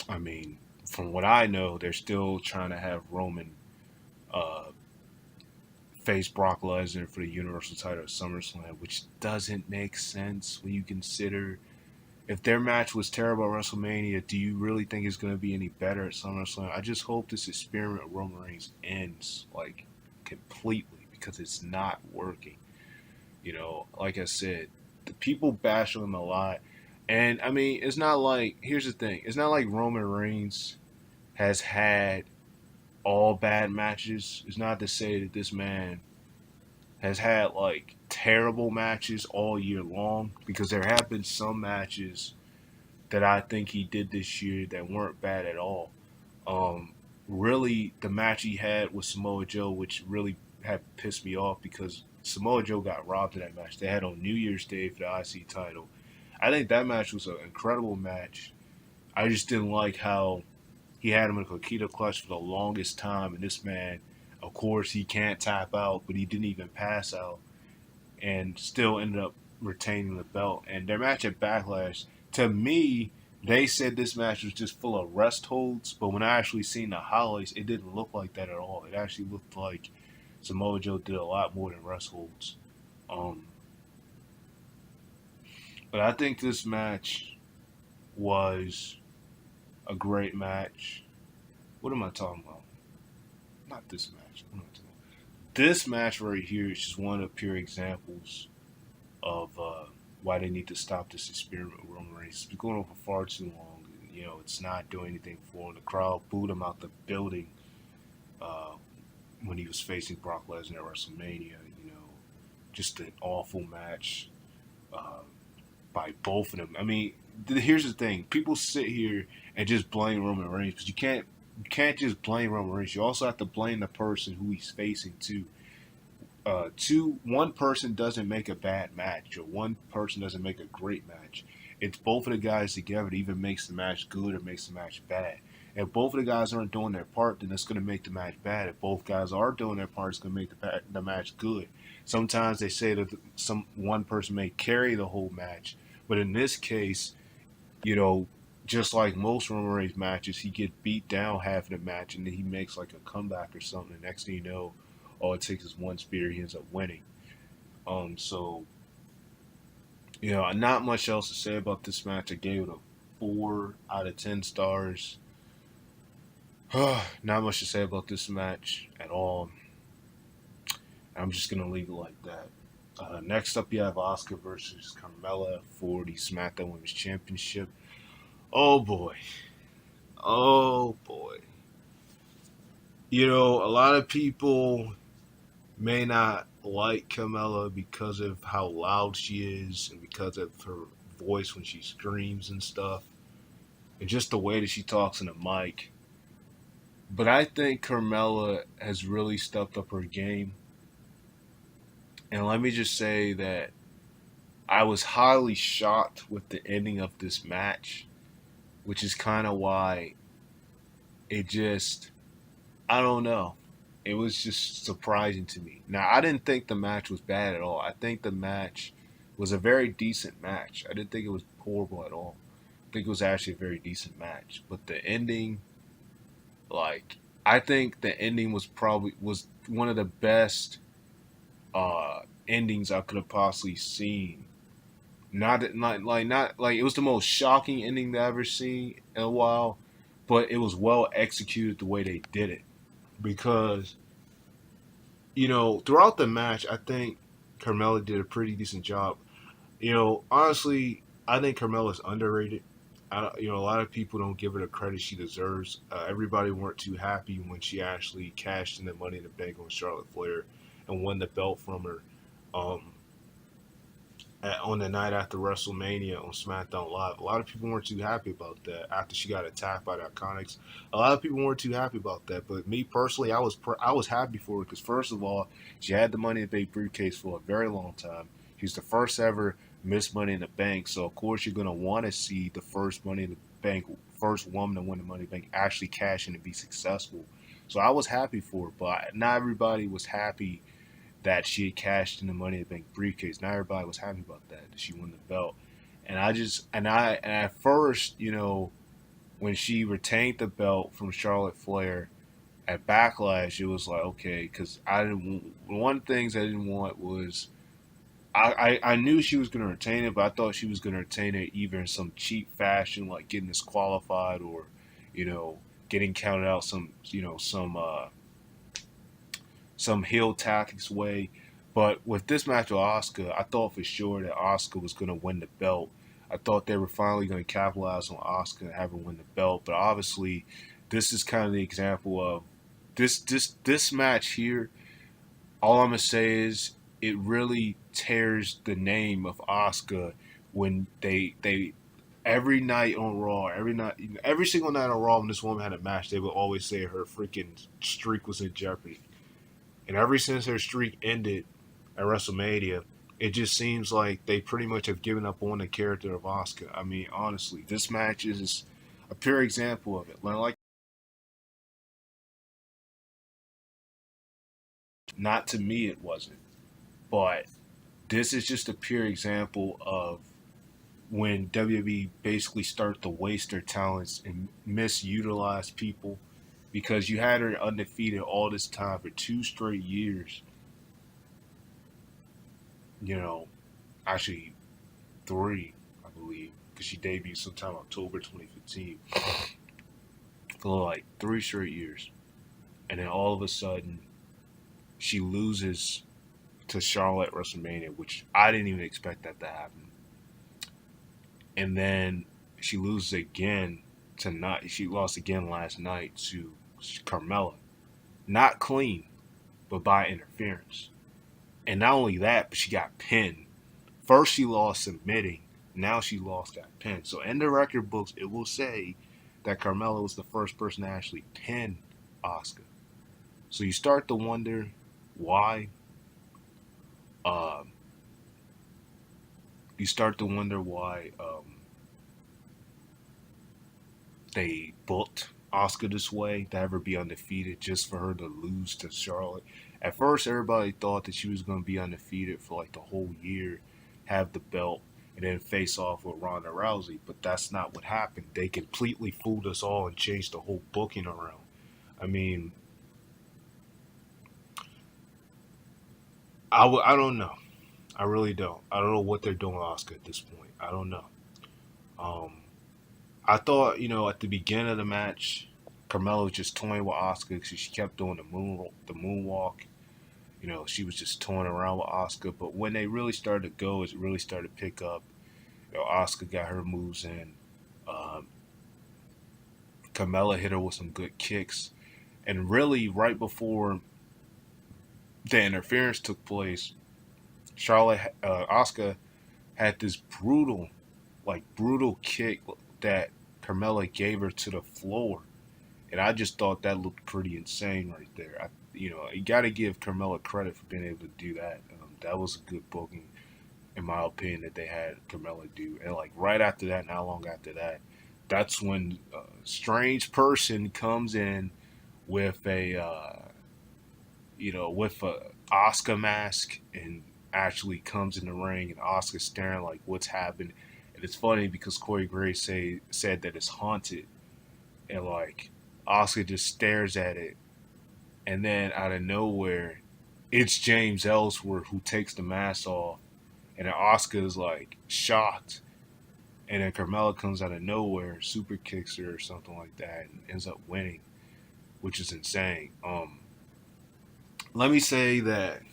I mean, from what I know, they're still trying to have Roman uh, face Brock Lesnar for the Universal title at SummerSlam, which doesn't make sense when you consider if their match was terrible at WrestleMania. Do you really think it's going to be any better at SummerSlam? I just hope this experiment with Roman Reigns ends like completely because it's not working. Like I said, the people bash on him a lot. And I mean, it's not like, here's the thing, it's not like Roman Reigns has had all bad matches. It's not to say that this man has had like terrible matches all year long because there have been some matches that I think he did this year that weren't bad at all. Really, the match he had with Samoa Joe, which really had pissed me off because Samoa Joe got robbed in that match. They had on New Year's Day for the IC title. I think that match was an incredible match. I just didn't like how he had him in a Coquito clutch for the longest time, and this man, of course, he can't tap out, but he didn't even pass out, and still ended up retaining the belt. And their match at Backlash, to me, they said this match was just full of rest holds, but when I actually seen the highlights, it didn't look like that at all. It actually looked like Samoa Joe did a lot more than rest holds. Um, but I think this match was a great match. What am I talking about? Not this match. What am I talking about? This match right here is just one of the pure examples of why they need to stop this experiment with Roman Reigns. It's been going on for far too long. You know, it's not doing anything for him. The crowd booed him out the building uh, when he was facing Brock Lesnar at WrestleMania. You know, just an awful match uh, by both of them. I mean, here's the thing: people sit here and just blame Roman Reigns, but you can't just blame Roman Reigns. You also have to blame the person who he's facing too. One person doesn't make a bad match, or one person doesn't make a great match. It's both of the guys together that either makes the match good or makes the match bad. If both of the guys aren't doing their part, then it's going to make the match bad. If both guys are doing their part, it's going to make the match good. Sometimes they say that one person may carry the whole match, but in this case, you know, just like most Roman Reigns matches, he gets beat down half of the match, and then he makes like a comeback or something. The next thing you know, all it takes is one spear, he ends up winning. So you know, not much else to say about this match. I gave it a 4 out of 10 stars. Not much to say about this match at all. I'm just gonna leave it like that. Next up, you have Asuka versus Carmella for the Smackdown Women's Championship. Oh boy, oh boy. You know, a lot of people may not like Carmella because of how loud she is and because of her voice when she screams and stuff, and just the way that she talks in the mic. But I think Carmella has really stepped up her game. And let me just say that I was highly shocked with the ending of this match, which is kind of why it just, I don't know. It was just surprising to me. Now, I didn't think the match was bad at all. I think the match was a very decent match. I didn't think it was horrible at all. I think it was actually a very decent match. But the ending, like, I think the ending was one of the best endings I could have possibly seen. Not like it was the most shocking ending that I've ever seen in a while, but it was well executed the way they did it. Because you know, throughout the match, I think Carmella did a pretty decent job. You know, honestly, I think Carmella's underrated. You know, a lot of people don't give her the credit she deserves. Everybody weren't too happy when she actually cashed in the Money in the Bank on Charlotte Flair and won the belt from her. Um, on the night after WrestleMania on SmackDown Live. A lot of people weren't too happy about that after she got attacked by the Iconics. A lot of people weren't too happy about that, but me personally, I was happy for her because first of all, she had the Money in the Bank briefcase for a very long time. She's the first ever Miss Money in the Bank, so of course you're gonna want to see the first Money in the Bank, first woman to win the Money in the Bank actually cash in and be successful. So I was happy for her, but not everybody was happy that she had cashed in the Money in the Bank briefcase. Not everybody was happy about that. That she won the belt, and and at first, you know, when she retained the belt from Charlotte Flair at Backlash, it was like okay, because I didn't. One of the things I didn't want was I knew she was going to retain it, but I thought she was going to retain it either in some cheap fashion, like getting disqualified, or you know, getting counted out some heel tactics way. But with this match with Asuka, I thought for sure that Asuka was going to win the belt. I thought they were finally going to capitalize on Asuka and have her win the belt. But obviously, this is kind of the example of this match here. All I'm gonna say is it really tears the name of Asuka when they every night on Raw, every single night on Raw when this woman had a match, they would always say her freaking streak was in jeopardy. And ever since her streak ended, at WrestleMania, it just seems like they pretty much have given up on the character of Asuka. I mean, honestly, this match is a pure example of it. Like, not to me, it wasn't, but this is just a pure example of when WWE basically start to waste their talents and misutilize people because you had her undefeated all this time for 2 straight years. You know, actually three, I believe, because she debuted sometime October 2015 for like 3 straight years, and then all of a sudden she loses to Charlotte at WrestleMania, which I didn't even expect that to happen, and then she loses again tonight. She lost again last night to Carmella, not clean, but by interference. And not only that, but she got pinned. First she lost submitting, now she lost got pinned. So in the record books, it will say that Carmella was the first person to actually pin Asuka. So you start to wonder why. Um, you start to wonder why they booked Asuka this way to have her be undefeated just for her to lose to Charlotte. At first, everybody thought that she was going to be undefeated for like the whole year, have the belt, and then face off with Ronda Rousey. But that's not what happened. They completely fooled us all and changed the whole booking around. I mean, I don't know. I really don't. I don't know what they're doing with Asuka at this point. I don't know. Um, I thought, at the beginning of the match, Carmella was just toying with Asuka because she kept doing the moonwalk. She was just toying around with Asuka. But when they really started to go, it really started to pick up. Asuka got her moves in. Um, Carmella hit her with some good kicks. And really, right before the interference took place, Asuka had this brutal kick that Carmella gave her to the floor. And I just thought that looked pretty insane right there. You got to give Carmella credit for being able to do that. That was a good booking, in my opinion, that they had Carmella do. And like right after that, not long after that, that's when a strange person comes in with a Oscar mask and actually comes in the ring, and Oscar staring like what's happened. And it's funny because Corey Graves said that it's haunted, and like Oscar just stares at it, and then out of nowhere, it's James Ellsworth who takes the mask off, and then Oscar is like shocked, and then Carmella comes out of nowhere, super kicks her or something like that, and ends up winning, which is insane. Let me say that.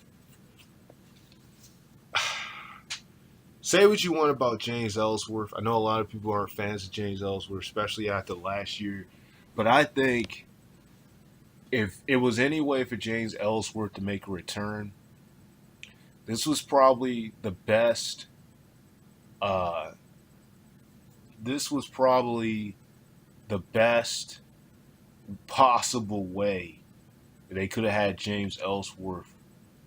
Say what you want about James Ellsworth. I know a lot of people aren't fans of James Ellsworth, especially after last year, but I think if it was any way for James Ellsworth to make a return, this was probably the best. Uh, this was probably the best possible way that they could have had James Ellsworth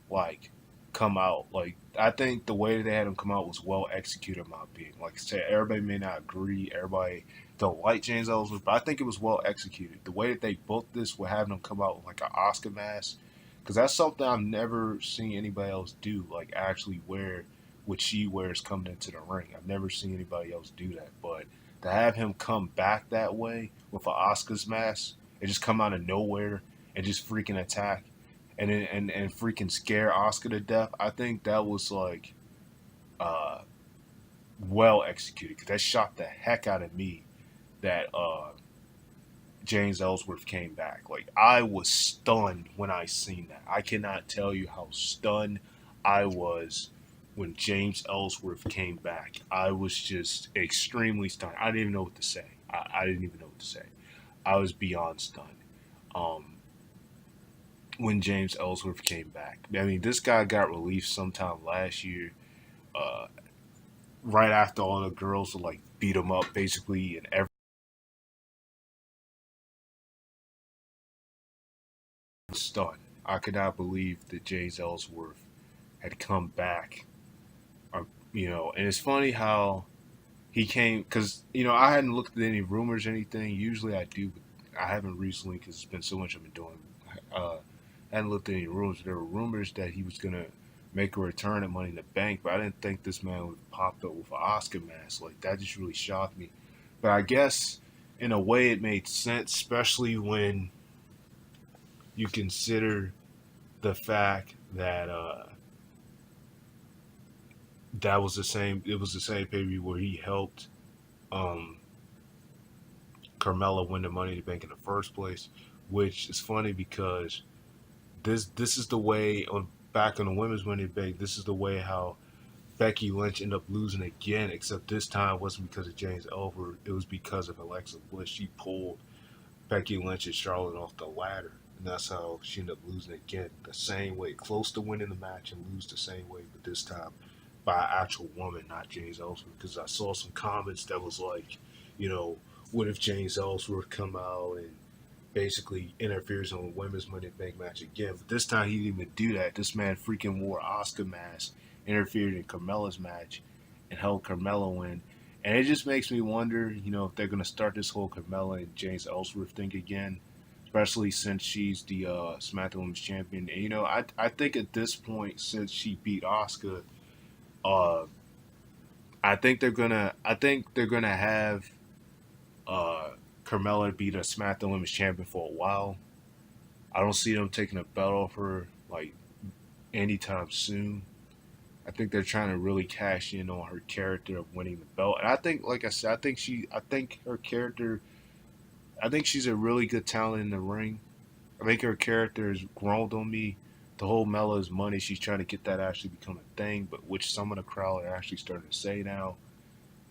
like come out. Like I think the way that they had him come out was well executed in my opinion. Like I said, everybody may not agree, everybody don't like James Ellsworth, but I think it was well executed. The way that they booked this with having him come out with like an Oscar mask, because that's something I've never seen anybody else do. Like actually wear what she wears coming into the ring. I've never seen anybody else do that. But to have him come back that way with an Oscar's mask and just come out of nowhere and just freaking attack and freaking scare Oscar to death. I think that was like uh, well executed because that shocked the heck out of me that James Ellsworth came back. Like I was stunned when I seen that. I cannot tell you how stunned I was when James Ellsworth came back. I was just extremely stunned. I didn't even know what to say. I didn't even know what to say. I was beyond stunned. Um, when James Ellsworth came back. I mean, this guy got released sometime last year, uh, right after all the girls like beat him up basically, and every stunned. I could not believe that James Ellsworth had come back. And it's funny how he came because I hadn't looked at any rumors or anything. Usually I do, but I haven't recently because it's been so much I've been doing. I hadn't looked at any rumors. There were rumors that he was gonna make a return at Money in the Bank, but I didn't think this man would have popped up with an Oscar mask. Like that just really shocked me. But I guess in a way it made sense, especially when you consider the fact that that was the same. It was the same pay per view where he helped um, Carmella win the Money in the Bank in the first place, which is funny because this is the way on back on the women's Money in the Bank. This is the way how Becky Lynch ended up losing again, except this time it wasn't because of James Ellsworth. It was because of Alexa Bliss. She pulled Becky Lynch and Charlotte off the ladder, and that's how she ended up losing again. The same way, close to winning the match and lose the same way, but this time by an actual woman, not James Ellsworth. Because I saw some comments that was like, you know, what if James Ellsworth come out and basically interferes on the women's Money in the Bank match again? But this time he didn't even do that. This man freaking wore Oscar mask, interfered in Carmella's match, and helped Carmella win. And it just makes me wonder, if they're going to start this whole Carmella and James Ellsworth thing again, especially since she's the SmackDown Women's Champion. And I think at this point, since she beat Asuka, uh, I think they're gonna have uh, Carmella be the SmackDown Women's Champion for a while. I don't see them taking a belt off her like anytime soon. I think they're trying to really cash in on her character of winning the belt. And I think, like I said, I think her character, I think she's a really good talent in the ring. I think her character has grown on me. The whole Mella's money, she's trying to get that to actually become a thing, but which some of the crowd are actually starting to say now.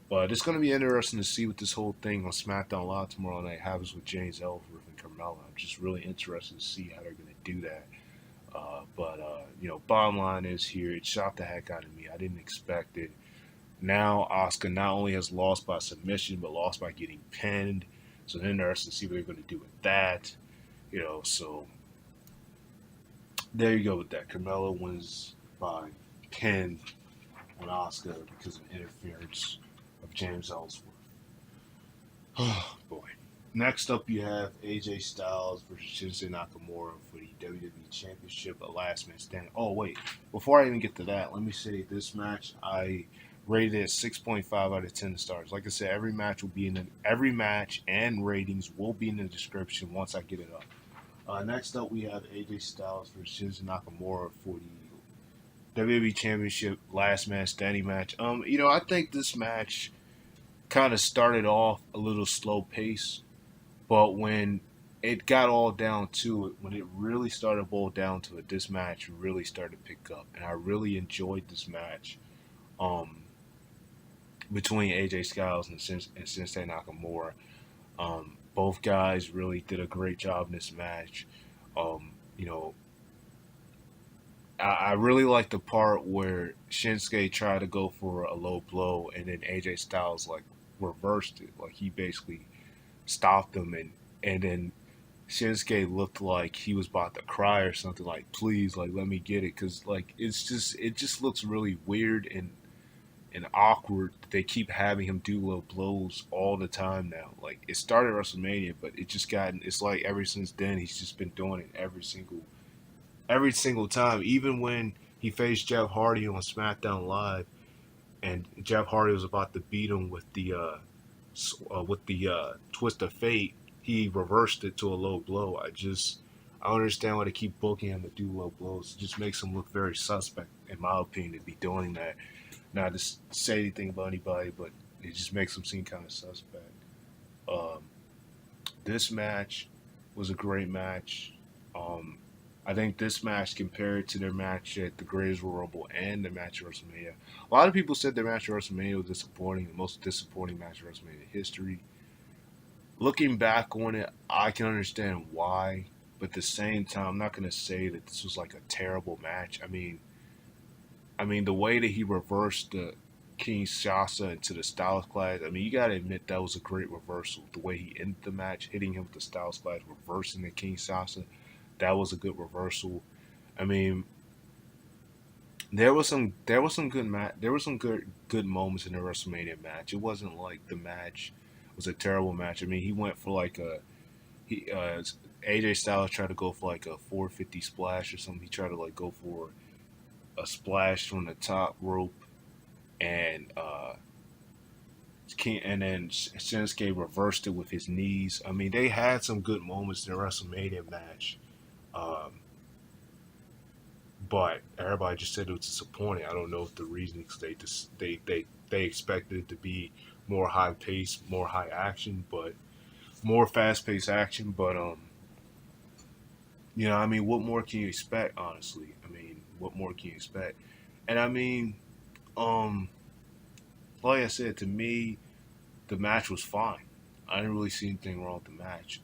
But it's going to be interesting to see what this whole thing on SmackDown Live tomorrow night happens with James Ellsworth and Carmella. I'm just really interested to see how they're going to do that. But bottom line is here, it shocked the heck out of me. I didn't expect it. Now, Asuka not only has lost by submission, but lost by getting pinned. So it's interesting to see what they're going to do with that. So there you go with that. Carmella wins by pin on Asuka because of interference of James Ellsworth. Oh, boy. Next up, you have AJ Styles versus Shinsuke Nakamura for the WWE Championship, a last man standing. Oh, wait. Before I even get to that, let me say this match, I rated it 6.5 out of 10 stars. Like I said, every match and ratings will be in the description once I get it up. Next up, we have AJ Styles versus Shinsuke Nakamura for the WWE Championship last man standing match. I think this match kind of started off a little slow pace, but when it got all down to it, when it really started to boil down to it, this match really started to pick up, and I really enjoyed this match um, between AJ Styles and Shinsuke Nakamura. Both guys really did a great job in this match. Um, you know, I really like the part where Shinsuke tried to go for a low blow, and then AJ Styles like reversed it. Like he basically stopped him, and then Shinsuke looked like he was about to cry or something. Like, please, like let me get it, because like it just looks really weird and awkward. They keep having him do low blows all the time now. Like it started at WrestleMania, but it just gotten. It's like ever since then he's just been doing it every single time. Even when he faced Jeff Hardy on SmackDown Live, and Jeff Hardy was about to beat him with the twist of fate, he reversed it to a low blow. I don't understand why they keep booking him to do low blows. It just makes him look very suspect, in my opinion, to be doing that. Not to say anything about anybody, but it just makes him seem kind of suspect. Um, this match was a great match. Um, I think this match, compared to their match at the Greatest Royal Rumble and the match at WrestleMania, a lot of people said their match at WrestleMania was disappointing, the most disappointing match of WrestleMania history. Looking back on it, I can understand why, but at the same time, I'm not going to say that this was like a terrible match. I mean, the way that he reversed the Kinshasa into the Styles Clash, I mean, you got to admit that was a great reversal. The way he ended the match, hitting him with the Styles Clash, reversing the Kinshasa, that was a good reversal. I mean, there was some good moments in the WrestleMania match. It wasn't like the match was a terrible match. I mean, he went for like a he AJ Styles tried to go for like a 450 splash or something. He tried to like go for a splash from the top rope, and then Shinsuke reversed it with his knees. I mean, they had some good moments in the WrestleMania match, um, but everybody just said it was disappointing. I don't know if the reason is they expected it to be more high pace, more high action, but more fast paced action. But I mean, what more can you expect? Honestly, I mean, what more can you expect? And I mean, um, like I said, to me, the match was fine. I didn't really see anything wrong with the match.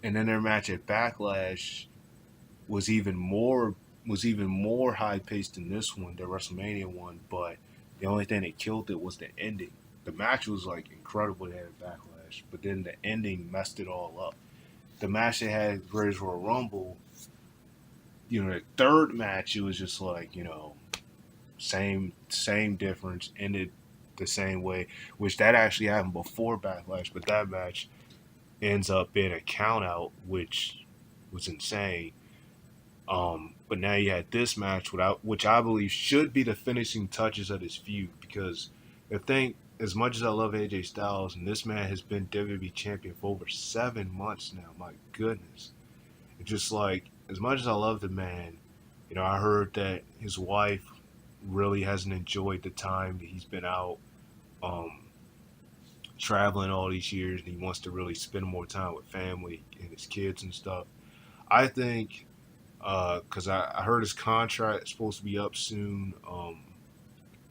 And then their match at Backlash was even more was even more high paced than this one, the WrestleMania one. But the only thing that killed it was the ending. The match was like incredible they had at Backlash, but then the ending messed it all up. The match they had at Greatest Royal Rumble, the third match, it was just like same difference, ended the same way, which that actually happened before Backlash, but that match ends up being a count out, which was insane. But now you had this match without, which I believe should be the finishing touches of this feud, because I think as much as I love AJ Styles, and this man has been WWE champion for over 7 months now, my goodness. It's just like, as much as I love the man, I heard that his wife really hasn't enjoyed the time that he's been out um, traveling all these years, and he wants to really spend more time with family and his kids and stuff. I think because I heard his contract is supposed to be up soon.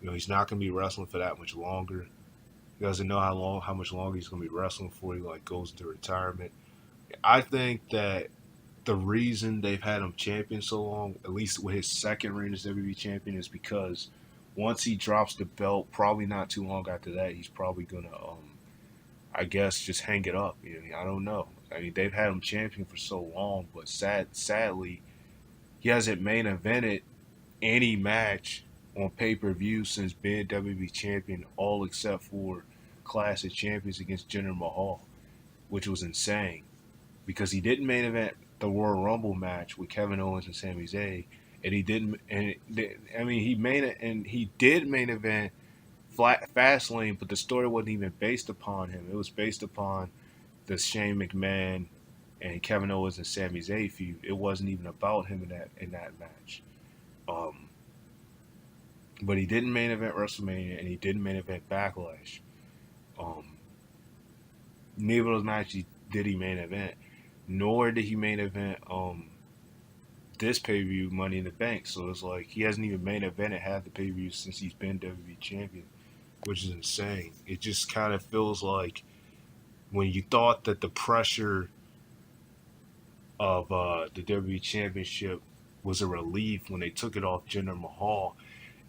He's not going to be wrestling for that much longer. He doesn't know how much longer he's going to be wrestling before he like goes into retirement. I think that the reason they've had him champion so long, at least with his second reign as WWE champion, is because once he drops the belt, probably not too long after that, he's probably gonna, I guess, just hang it up. I don't know. I mean, they've had him champion for so long, but sadly, he hasn't main evented any match on pay per view since being WWE champion, all except for Clash of Champions against Jinder Mahal, which was insane because he didn't main event the Royal Rumble match with Kevin Owens and Sami Zayn, and he didn't. And I mean, he did main event Fastlane, but the story wasn't even based upon him. It was based upon the Shane McMahon and Kevin Owens and Sami Zayn feud. It wasn't even about him in that match. Um, but he didn't main event WrestleMania, and he didn't main event Backlash. Um, Neither of those matches did he main event, nor did he main event this pay per view Money in the Bank. So it's like he hasn't even main evented half the pay per views since he's been WWE champion, which is insane. It just kind of feels like when you thought that the pressure of the WWE championship was a relief when they took it off Jinder Mahal,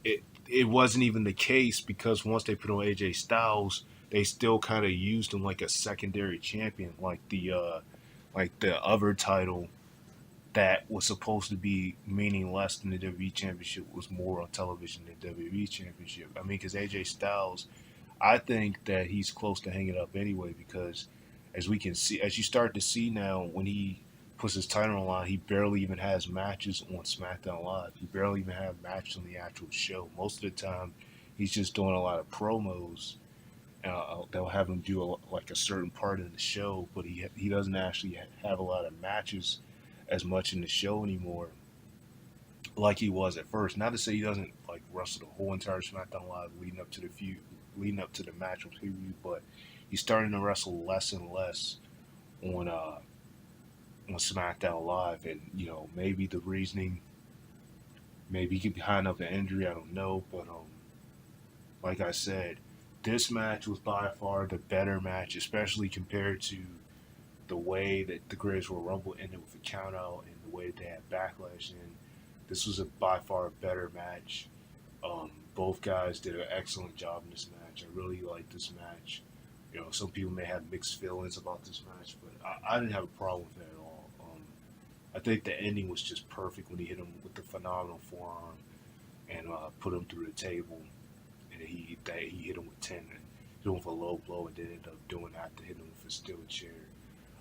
it wasn't even the case, because once they put on AJ Styles, they still kind of used him like a secondary champion, like the other title that was supposed to be meaning less than the WWE Championship was more on television than WWE Championship. I mean, because AJ Styles, I think that he's close to hanging up anyway, because as you start to see now, when he puts his title on line, he barely even has matches on SmackDown Live. He barely even has matches on the actual show. Most of the time, he's just doing a lot of promos. They'll have him do like a certain part in the show, but he doesn't actually have a lot of matches as much in the show anymore like he was at first. Not to say he doesn't like wrestle the whole entire SmackDown Live leading up to the feud, leading up to the match on preview, but he's starting to wrestle less and less on on SmackDown Live, and maybe the reasoning, maybe he could be behind up an injury. I don't know, but like I said, this match was by far the better match, especially compared to the way that the Greatest Royal Rumble ended with a count out and the way that they had Backlash in. This was by far a better match. Both guys did an excellent job in this match. I really liked this match. Some people may have mixed feelings about this match, but I didn't have a problem with it at all. I think the ending was just perfect when he hit him with the phenomenal forearm and put him through the table, and he hit him with 10, and hit him with a low blow, and then ended up doing that to hit him with a steel chair.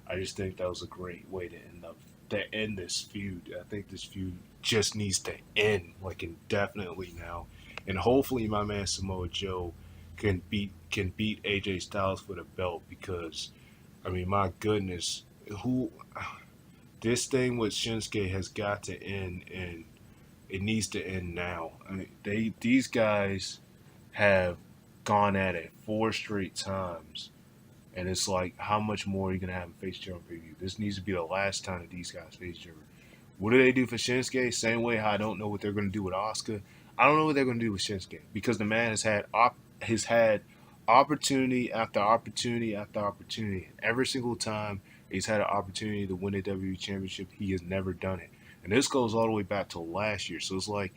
I just think that was a great way to end this feud. I think this feud just needs to end like indefinitely now, and hopefully my man Samoa Joe can beat AJ Styles for the belt because I mean my goodness, who this thing with Shinsuke has got to end, and it needs to end now. I mean, these guys have gone at it 4 straight times, and it's like, how much more are you gonna have in face each other preview? This needs to be the last time that these guys face each other. What do they do for Shinsuke? Same way how I don't know what they're gonna do with Asuka. I don't know what they're gonna do with Shinsuke because the man has had opportunity after opportunity after opportunity. Every single time he's had an opportunity to win a WWE Championship, he has never done it. And this goes all the way back to last year. So it's like,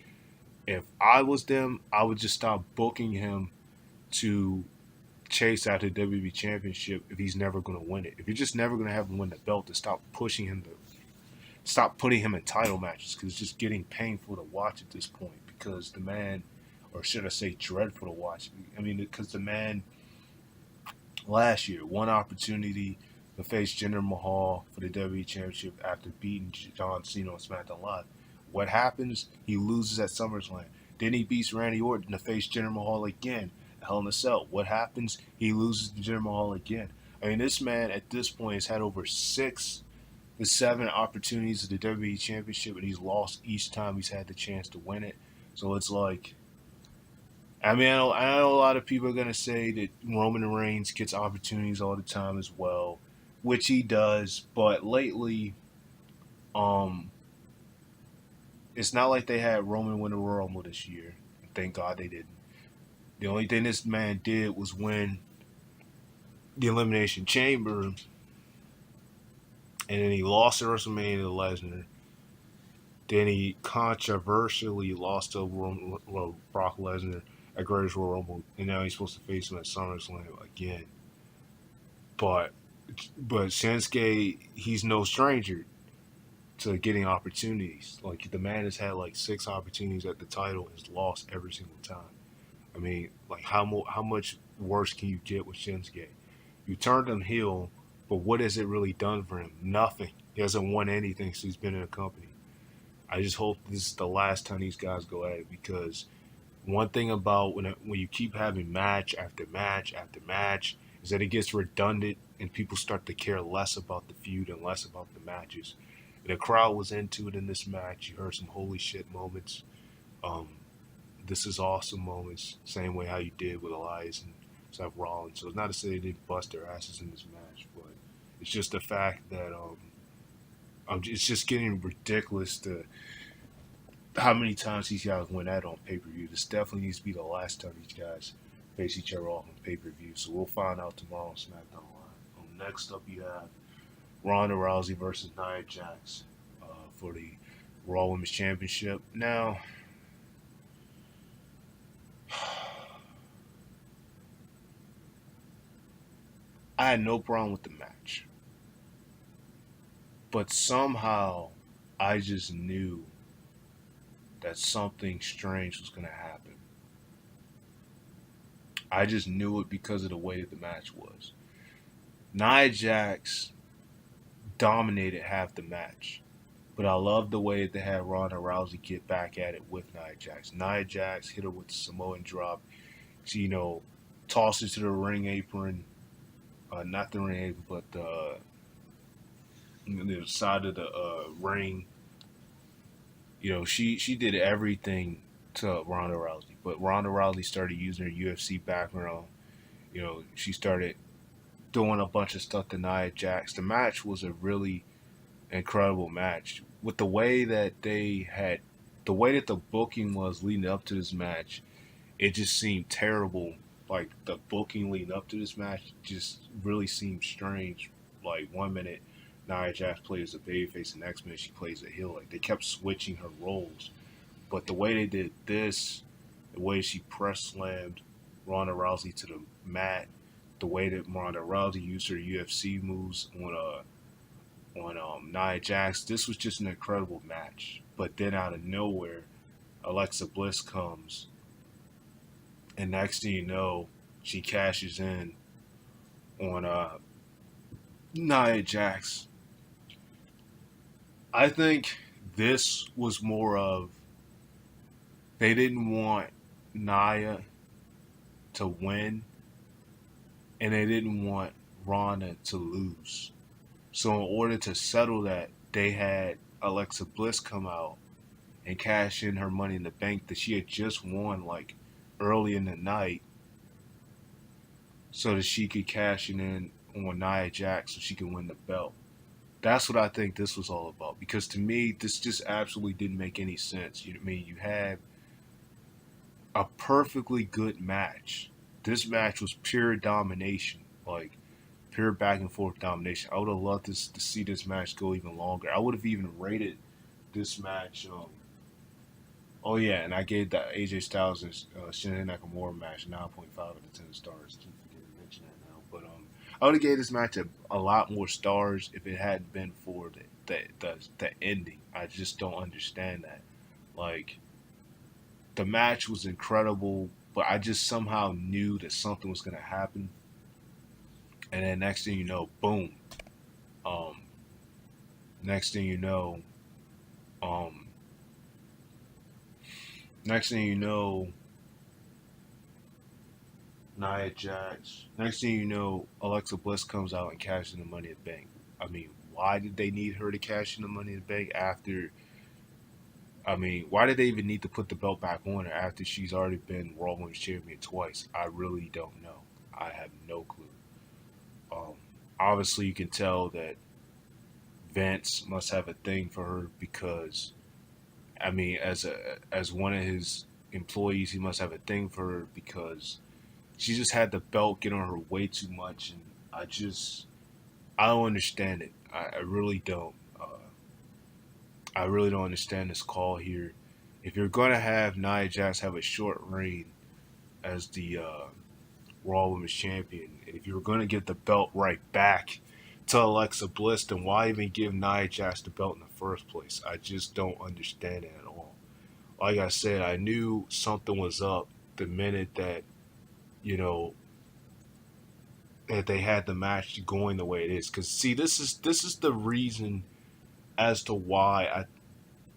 if I was them, I would just stop booking him to chase after the WWE Championship if he's never going to win it. If you're just never going to have him win the belt, to stop putting him in title matches because it's just getting painful to watch at this point. Because the man, or should I say, dreadful to watch. I mean, because the man last year one opportunity to face Jinder Mahal for the WWE Championship after beating John Cena on SmackDown Live. What happens? He loses at SummerSlam. Then he beats Randy Orton to face Jinder Mahal again. Hell in a Cell. What happens? He loses to Jinder Mahal again. I mean, this man at this point has had over 6 to 7 opportunities at the WWE Championship, and he's lost each time he's had the chance to win it. So it's like, I mean, I know a lot of people are going to say that Roman Reigns gets opportunities all the time as well, which he does. But lately, um, it's not like they had Roman win the Royal Rumble this year. Thank God they didn't. The only thing this man did was win the Elimination Chamber, and then he lost to WrestleMania to Lesnar. Then he controversially lost to Brock Lesnar at Greatest Royal Rumble, and now he's supposed to face him at SummerSlam again. But Shinsuke, he's no stranger to getting opportunities. Like, the man has had like 6 opportunities at the title and has lost every single time. I mean, like, how much worse can you get with Shinsuke? You turned him heel, but what has it really done for him? Nothing. He hasn't won anything since he's been in the company. I just hope this is the last time these guys go at it, because one thing about when you keep having match after match after match is that it gets redundant and people start to care less about the feud and less about the matches. And the crowd was into it in this match. You heard some holy shit moments. Um, this is awesome moments. Same way how you did with Elias and Seth Rollins. So it's not to say they didn't bust their asses in this match, but it's just the fact that it's just getting ridiculous to how many times these guys went at on pay-per-view. This definitely needs to be the last time these guys face each other off on pay-per-view. So we'll find out tomorrow on SmackDown Live. Next up, you have Ronda Rousey versus Nia Jax for the Raw Women's Championship. Now, I had no problem with the match, but somehow I just knew that something strange was going to happen. I just knew it because of the way that the match was. Nia Jax dominated half the match, but I love the way that they had Ronda Rousey get back at it with Nia Jax. Nia Jax hit her with the Samoan drop. She, tossed her to the ring apron. Not the ring apron, but the side of the ring. She did everything to Ronda Rousey, but Ronda Rousey started using her UFC background. She started doing a bunch of stuff to Nia Jax. The match was a really incredible match. With the way that the way that the booking was leading up to this match, it just seemed terrible. Like, the booking leading up to this match just really seemed strange. Like, 1 minute Nia Jax plays a babyface, and the next minute she plays a heel. Like, they kept switching her roles. But the way they did this, the way she press slammed Ronda Rousey to the mat, the way that Ronda Rousey used her UFC moves on Nia Jax. This was just an incredible match. But then out of nowhere, Alexa Bliss comes, and next thing you know, she cashes in on Nia Jax. I think this was more of they didn't want Nia to win, and they didn't want Ronda to lose. So in order to settle that, they had Alexa Bliss come out and cash in her money in the bank that she had just won like early in the night, so that she could cash it in on Nia Jax so she can win the belt. That's what I think this was all about. Because to me, this just absolutely didn't make any sense. I mean, you had a perfectly good match. This match was pure domination, like pure back and forth domination. I would have loved to see this match go even longer. I would have even rated this match. Oh yeah, and I gave the AJ Styles and Shinsuke Nakamura match 9.5 out of 10 stars. Keep forgetting to mention that now, but I would have gave this match a lot more stars if it hadn't been for the ending. I just don't understand that. Like, the match was incredible, but I just somehow knew that something was gonna happen, and then next thing you know, boom. Um, next thing you know, um, next thing you know, Nia Jax. Next thing you know, Alexa Bliss comes out and cashes in the Money in the Bank. I mean, why did they need her to cash in the Money in the Bank after? I mean, why did they even need to put the belt back on her after she's already been Raw Women's Champion twice? I really don't know. I have no clue. Um, Obviously, you can tell that Vince must have a thing for her because, I mean, as one of his employees, he must have a thing for her because she just had the belt get on her way too much, and I don't understand it. I really don't. I really don't understand this call here. If you're gonna have Nia Jax have a short reign as the Raw Women's Champion, and if you're gonna get the belt right back to Alexa Bliss, then why even give Nia Jax the belt in the first place? I just don't understand it at all. Like I said, I knew something was up the minute that you know that they had the match going the way it is. Because see, this is the reason as to why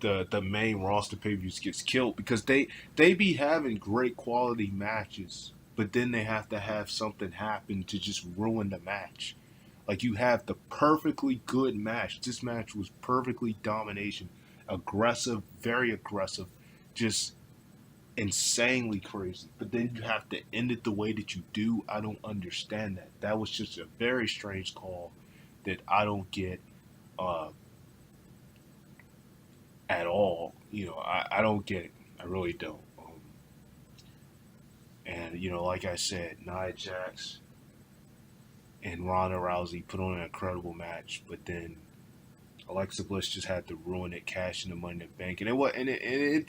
the main roster pay per views gets killed because they be having great quality matches, but then they have to have something happen to just ruin the match. Like you have the perfectly good match. This match was perfectly domination, aggressive, very aggressive, just insanely crazy. But then you have to end it the way that you do. I don't understand that. That was just a very strange call that I don't get uh, at all. I don't get it. I really don't. And like I said, Nia Jax and Ronda Rousey put on an incredible match, but then Alexa Bliss just had to ruin it, cash in the Money in the Bank, and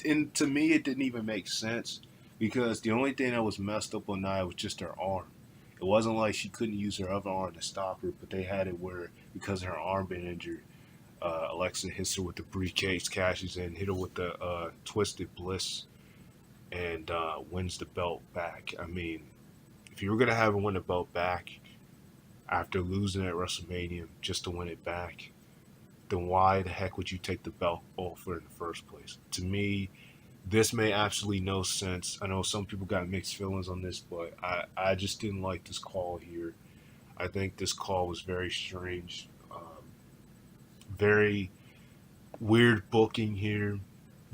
and to me it didn't even make sense because the only thing that was messed up on Nia was just her arm. It wasn't like she couldn't use her other arm to stop her, but they had it where because her arm been injured, Alexa hits her with the briefcase, cashes in, hit her with the Twisted Bliss, and wins the belt back. I mean, if you were gonna have her win the belt back after losing at WrestleMania just to win it back, then why the heck would you take the belt off her in the first place? To me, this made absolutely no sense. I know some people got mixed feelings on this, but I just didn't like this call here. I think this call was very strange, very weird booking here.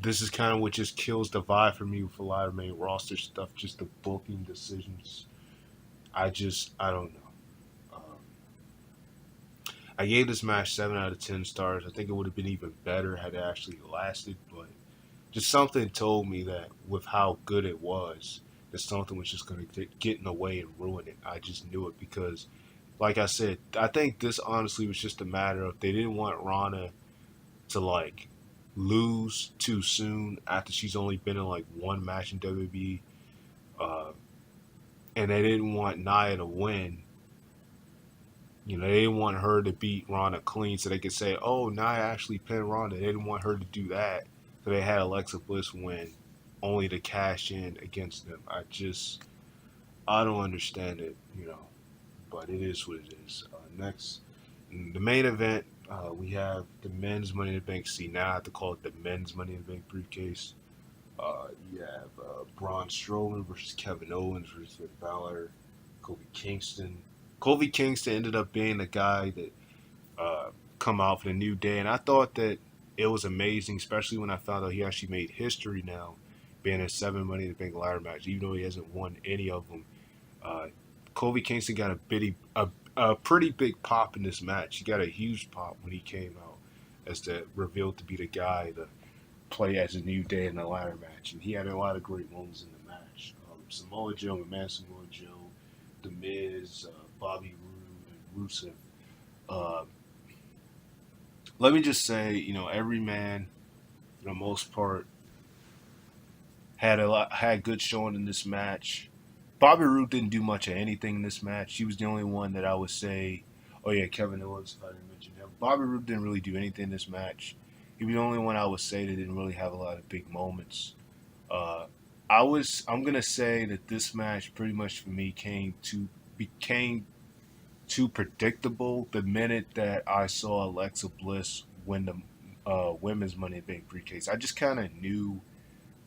This is kind of what just kills the vibe for me with a lot of main roster stuff, just the booking decisions. I don't know. I gave this match 7 out of 10 stars. I think it would have been even better had it actually lasted, but just something told me that with how good it was, that something was just going to get in the way and ruin it. I just knew it because, like I said, I think this honestly was just a matter of they didn't want Ronda to like lose too soon after she's only been in like one match in WWE, uh, and they didn't want Nia to win They didn't want her to beat Ronda clean so they could say, oh, Nia actually pinned Ronda. They didn't want her to do that. So they had Alexa Bliss win only to cash in against them. I don't understand it. But it is what it is. Next, the main event, we have the men's Money in the Bank. See, now I have to call it the men's Money in the Bank briefcase. You have Braun Strowman versus Kevin Owens versus Finn Balor, Kofi Kingston. Kofi Kingston ended up being the guy that come out for the New Day, and I thought that it was amazing, especially when I found out he actually made history now, being a 7 Money in the Bank ladder match, even though he hasn't won any of them. Uh, Kofi Kingston got a pretty big pop in this match. He got a huge pop when he came out as the revealed to be the guy to play as a New Day in the ladder match, and he had a lot of great moments in the match. Samoa Joe, my man Samoa Joe, The Miz, Bobby Roode, and Rusev. Uh, Let me just say, every man for the most part had good showing in this match. Bobby Roode didn't do much of anything in this match. He was the only one that I would say, oh yeah, Kevin Owens, if I didn't mention him. Bobby Roode didn't really do anything in this match. He was the only one I would say that didn't really have a lot of big moments. Uh, I'm gonna say that this match pretty much for me became too predictable the minute that I saw Alexa Bliss win the women's Money in the Bank briefcase. I just kind of knew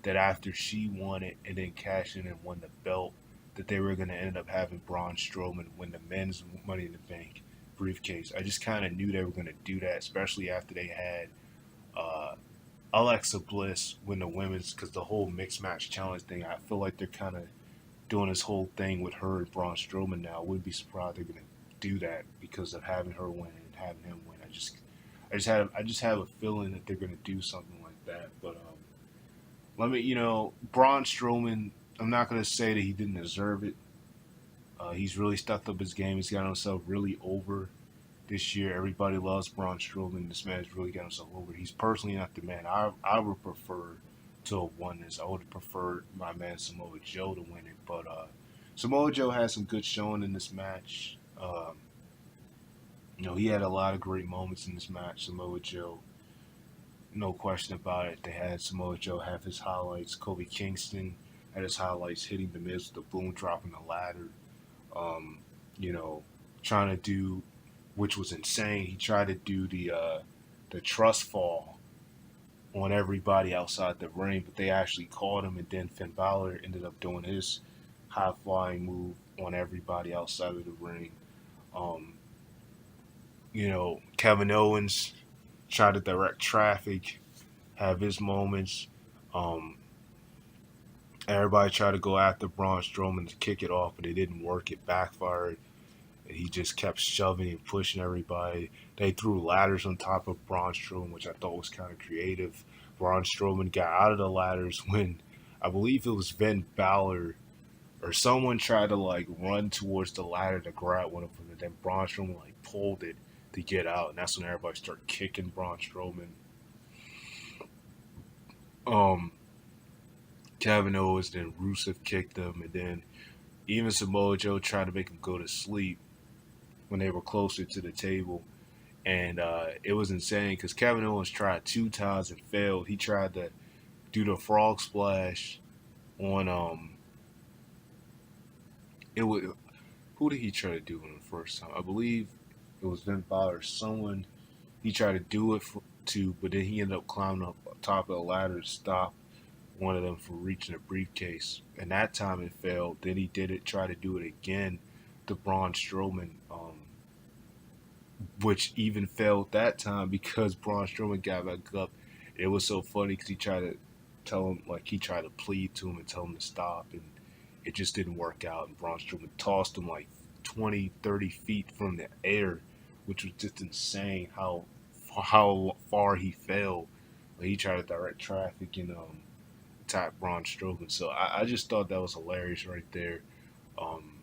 that after she won it and then cashed in and won the belt, that they were going to end up having Braun Strowman win the men's Money in the Bank briefcase. I just kind of knew they were going to do that, especially after they had uh, Alexa Bliss win the women's, because the whole mixed match challenge thing, I feel like they're kind of doing this whole thing with her and Braun Strowman now. I wouldn't be surprised they're going to do that because of having her win and having him win. I just have a feeling that they're going to do something like that. But Braun Strowman. I'm not going to say that he didn't deserve it. He's really stepped up his game. He's got himself really over this year. Everybody loves Braun Strowman. This man has really got himself over. He's personally not the man. I would prefer to have won this. I would have preferred my man Samoa Joe to win it. But Samoa Joe had some good showing in this match. He had a lot of great moments in this match. Samoa Joe, no question about it. They had Samoa Joe have his highlights. Kofi Kingston had his highlights hitting the Miz with the boom dropping the ladder. Um, you know, trying to do, which was insane. He tried to do the trust fall on everybody outside the ring, but they actually caught him, and then Finn Balor ended up doing his high flying move on everybody outside of the ring. Um, Kevin Owens tried to direct traffic, have his moments. Um, Everybody tried to go after Braun Strowman to kick it off, but it didn't work. It backfired. He just kept shoving and pushing everybody. They threw ladders on top of Braun Strowman, which I thought was kind of creative. Braun Strowman got out of the ladders when I believe it was Finn Balor or someone tried to like run towards the ladder to grab one of them, and then Braun Strowman like pulled it to get out, and that's when everybody started kicking Braun Strowman. Um, Kevin Owens, then Rusev kicked him, and then even Samoa Joe tried to make him go to sleep when they were closer to the table. And it was insane because Kevin Owens tried 2 times and failed. He tried to do the frog splash on it was who did he try to do on the first time? I believe it was Finn Balor. Someone he tried to do it to, but then he ended up climbing up top of the ladder to stop one of them from reaching a briefcase. And that time it failed. Then he did it, try to do it again to Braun Strowman, which even failed that time because Braun Strowman got back up. It was so funny because he tried to tell him, like, he tried to plead to him and tell him to stop, and it just didn't work out. And Braun Strowman tossed him like 20, 30 feet from the air, which was just insane how far he fell. But he tried to direct traffic and attack Braun Strowman. So I just thought that was hilarious right there. Um,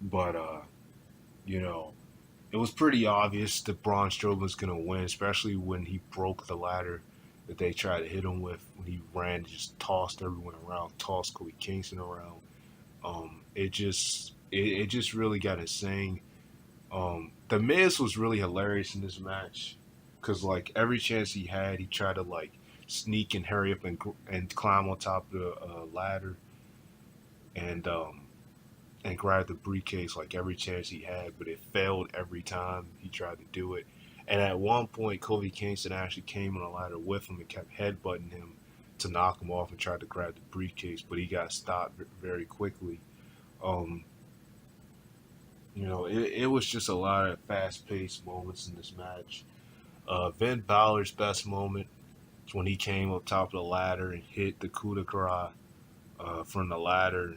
but you know, it was pretty obvious that Braun Strowman was going to win, especially when he broke the ladder that they tried to hit him with. When he ran, just tossed everyone around, tossed Kofi Kingston around. it just really got insane. The Miz was really hilarious in this match because like every chance he had, he tried to like sneak and hurry up and climb on top of the ladder and grab the briefcase like every chance he had, but it failed every time he tried to do it. And at one point, Kofi Kingston actually came on the ladder with him and kept headbutting him to knock him off and tried to grab the briefcase, but he got stopped very quickly. Um, it was just a lot of fast-paced moments in this match. Finn Balor's best moment is when he came up top of the ladder and hit the coup de grace from the ladder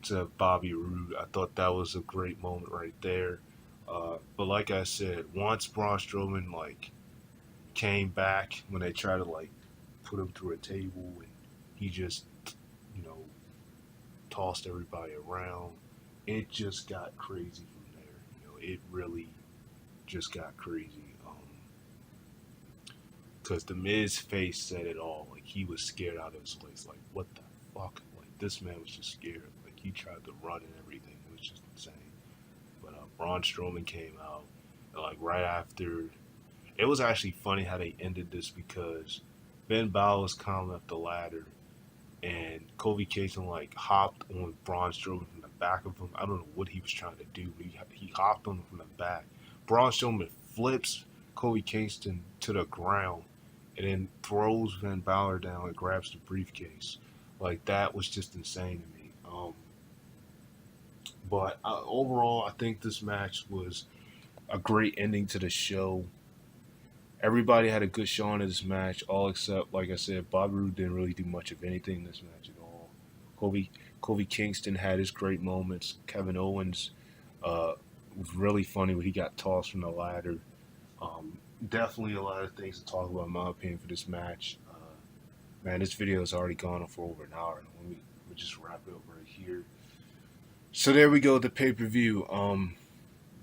to Bobby Roode. I thought that was a great moment right there. But like I said, once Braun Strowman like came back when they tried to like put him through a table and he just you know tossed everybody around, it just got crazy from there. It really just got crazy. Because the Miz face said it all. Like he was scared out of his place. Like what the fuck? Like this man was just scared. Like he tried to run and everything. It was just insane. But Braun Strowman came out and, like right after. It was actually funny how they ended this because Ben Balor was climbing up the ladder and Kofi Kingston like hopped on Braun Strowman from the back of him. I don't know what he was trying to do, but he hopped on him from the back. Braun Strowman flips Kofi Kingston to the ground and then throws Finn Balor down and grabs the briefcase. Like that was just insane to me. But overall, I think this match was a great ending to the show. Everybody had a good showing in this match, all except, like I said, Bobby Roode didn't really do much of anything in this match at all. Kobe Kobe Kingston had his great moments. Kevin Owens was really funny when he got tossed from the ladder. Definitely a lot of things to talk about, in my opinion, for this match. Man, this video has already gone on for over an hour. We'll just wrap it up right here. So there we go, the pay-per-view.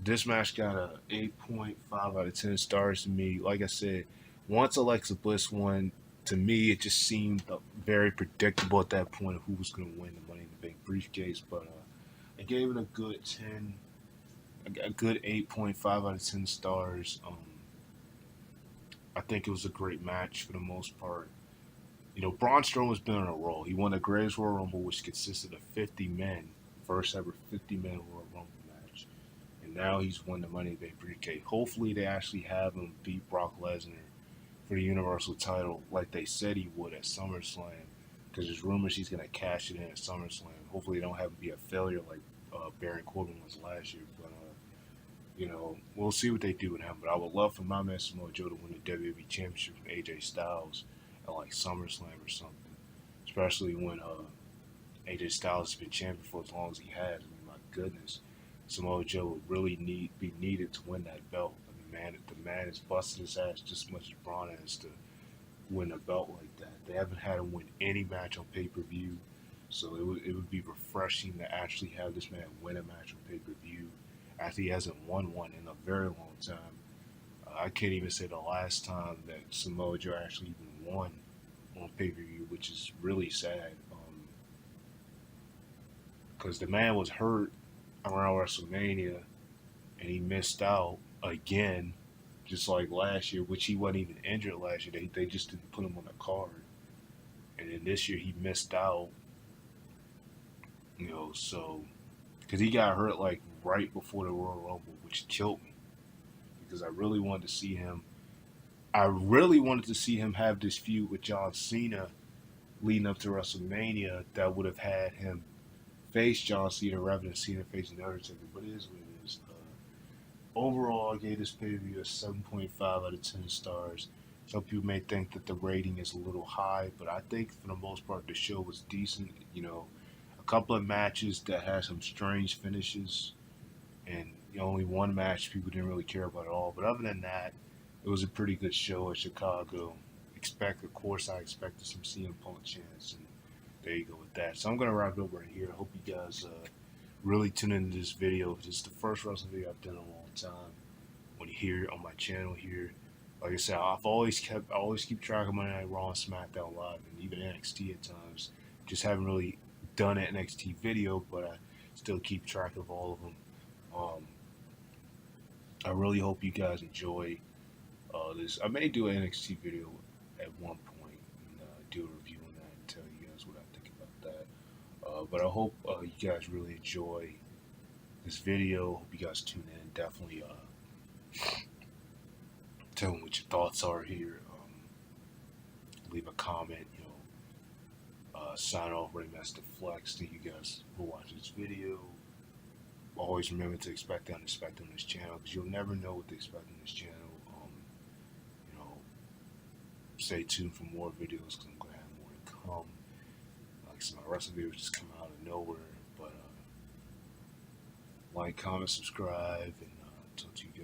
This match got a 8.5 out of 10 stars to me. Like I said, once Alexa Bliss won, to me it just seemed very predictable at that point of who was going to win the Money in the Bank briefcase. But I gave it a good 10, a good 8.5 out of 10 stars. I think it was a great match for the most part. Braun Strowman's been on a roll. He won the Greatest Royal Rumble, which consisted of 50 men, first ever 50-man Royal Rumble match. And now he's won the Money in the Bank briefcase. Hopefully they actually have him beat Brock Lesnar for the Universal title like they said he would at SummerSlam, because there's rumors he's going to cash it in at SummerSlam. Hopefully they don't have him be a failure like Baron Corbin was last year. But, we'll see what they do with him. But I would love for my man Samoa Joe to win the WWE Championship from AJ Styles at like SummerSlam or something. Especially when AJ Styles has been champion for as long as he has. I mean, my goodness. Samoa Joe would really be needed to win that belt. I mean, the man has busted his ass just as much as Braun has to win a belt like that. They haven't had him win any match on pay-per-view, so it would be refreshing to actually have this man win a match on pay-per-view after he hasn't won one in a very long time. I can't even say the last time that Samoa Joe actually even won on pay-per-view, which is really sad. Because the man was hurt around WrestleMania and he missed out again, just like last year, which he wasn't even injured last year. They just didn't put him on the card. And then this year he missed out, so because he got hurt like right before the Royal Rumble, which killed me because I really wanted to see him. I really wanted to see him have this feud with John Cena leading up to WrestleMania that would have had him face John Cena rather than Cena facing the Undertaker. But it is what it is. Overall, I gave this pay-per-view a 7.5 out of 10 stars. Some people may think that the rating is a little high, but I think for the most part the show was decent. A couple of matches that had some strange finishes, and only one match people didn't really care about at all. But other than that, it was a pretty good show at Chicago. Of course, I expected some CM Punk chance, and there you go with that. So I'm going to wrap it up right here. I hope you guys really tune into this video. This is the first wrestling video I've done in a long time. When you hear it on my channel here, like I said, I always keep track of Monday Night Raw and SmackDown Live, and even NXT at times. Just haven't really done an NXT video, but I still keep track of all of them. Um, I really hope you guys enjoy this. I may do an NXT video at one point and do a review on that and tell you guys what I think about that. But I hope you guys really enjoy this video. Hope you guys tune in. Definitely tell me what your thoughts are here. Leave a comment. Sign off. Ringmaster Flex. Thank you guys for watching this video. Always remember to expect on this channel, because you'll never know what to expect on this channel. You know, stay tuned for more videos, because I'm gonna have more to come. Like some of my wrestling videos just come out of nowhere. But like, comment, subscribe, and talk to you guys.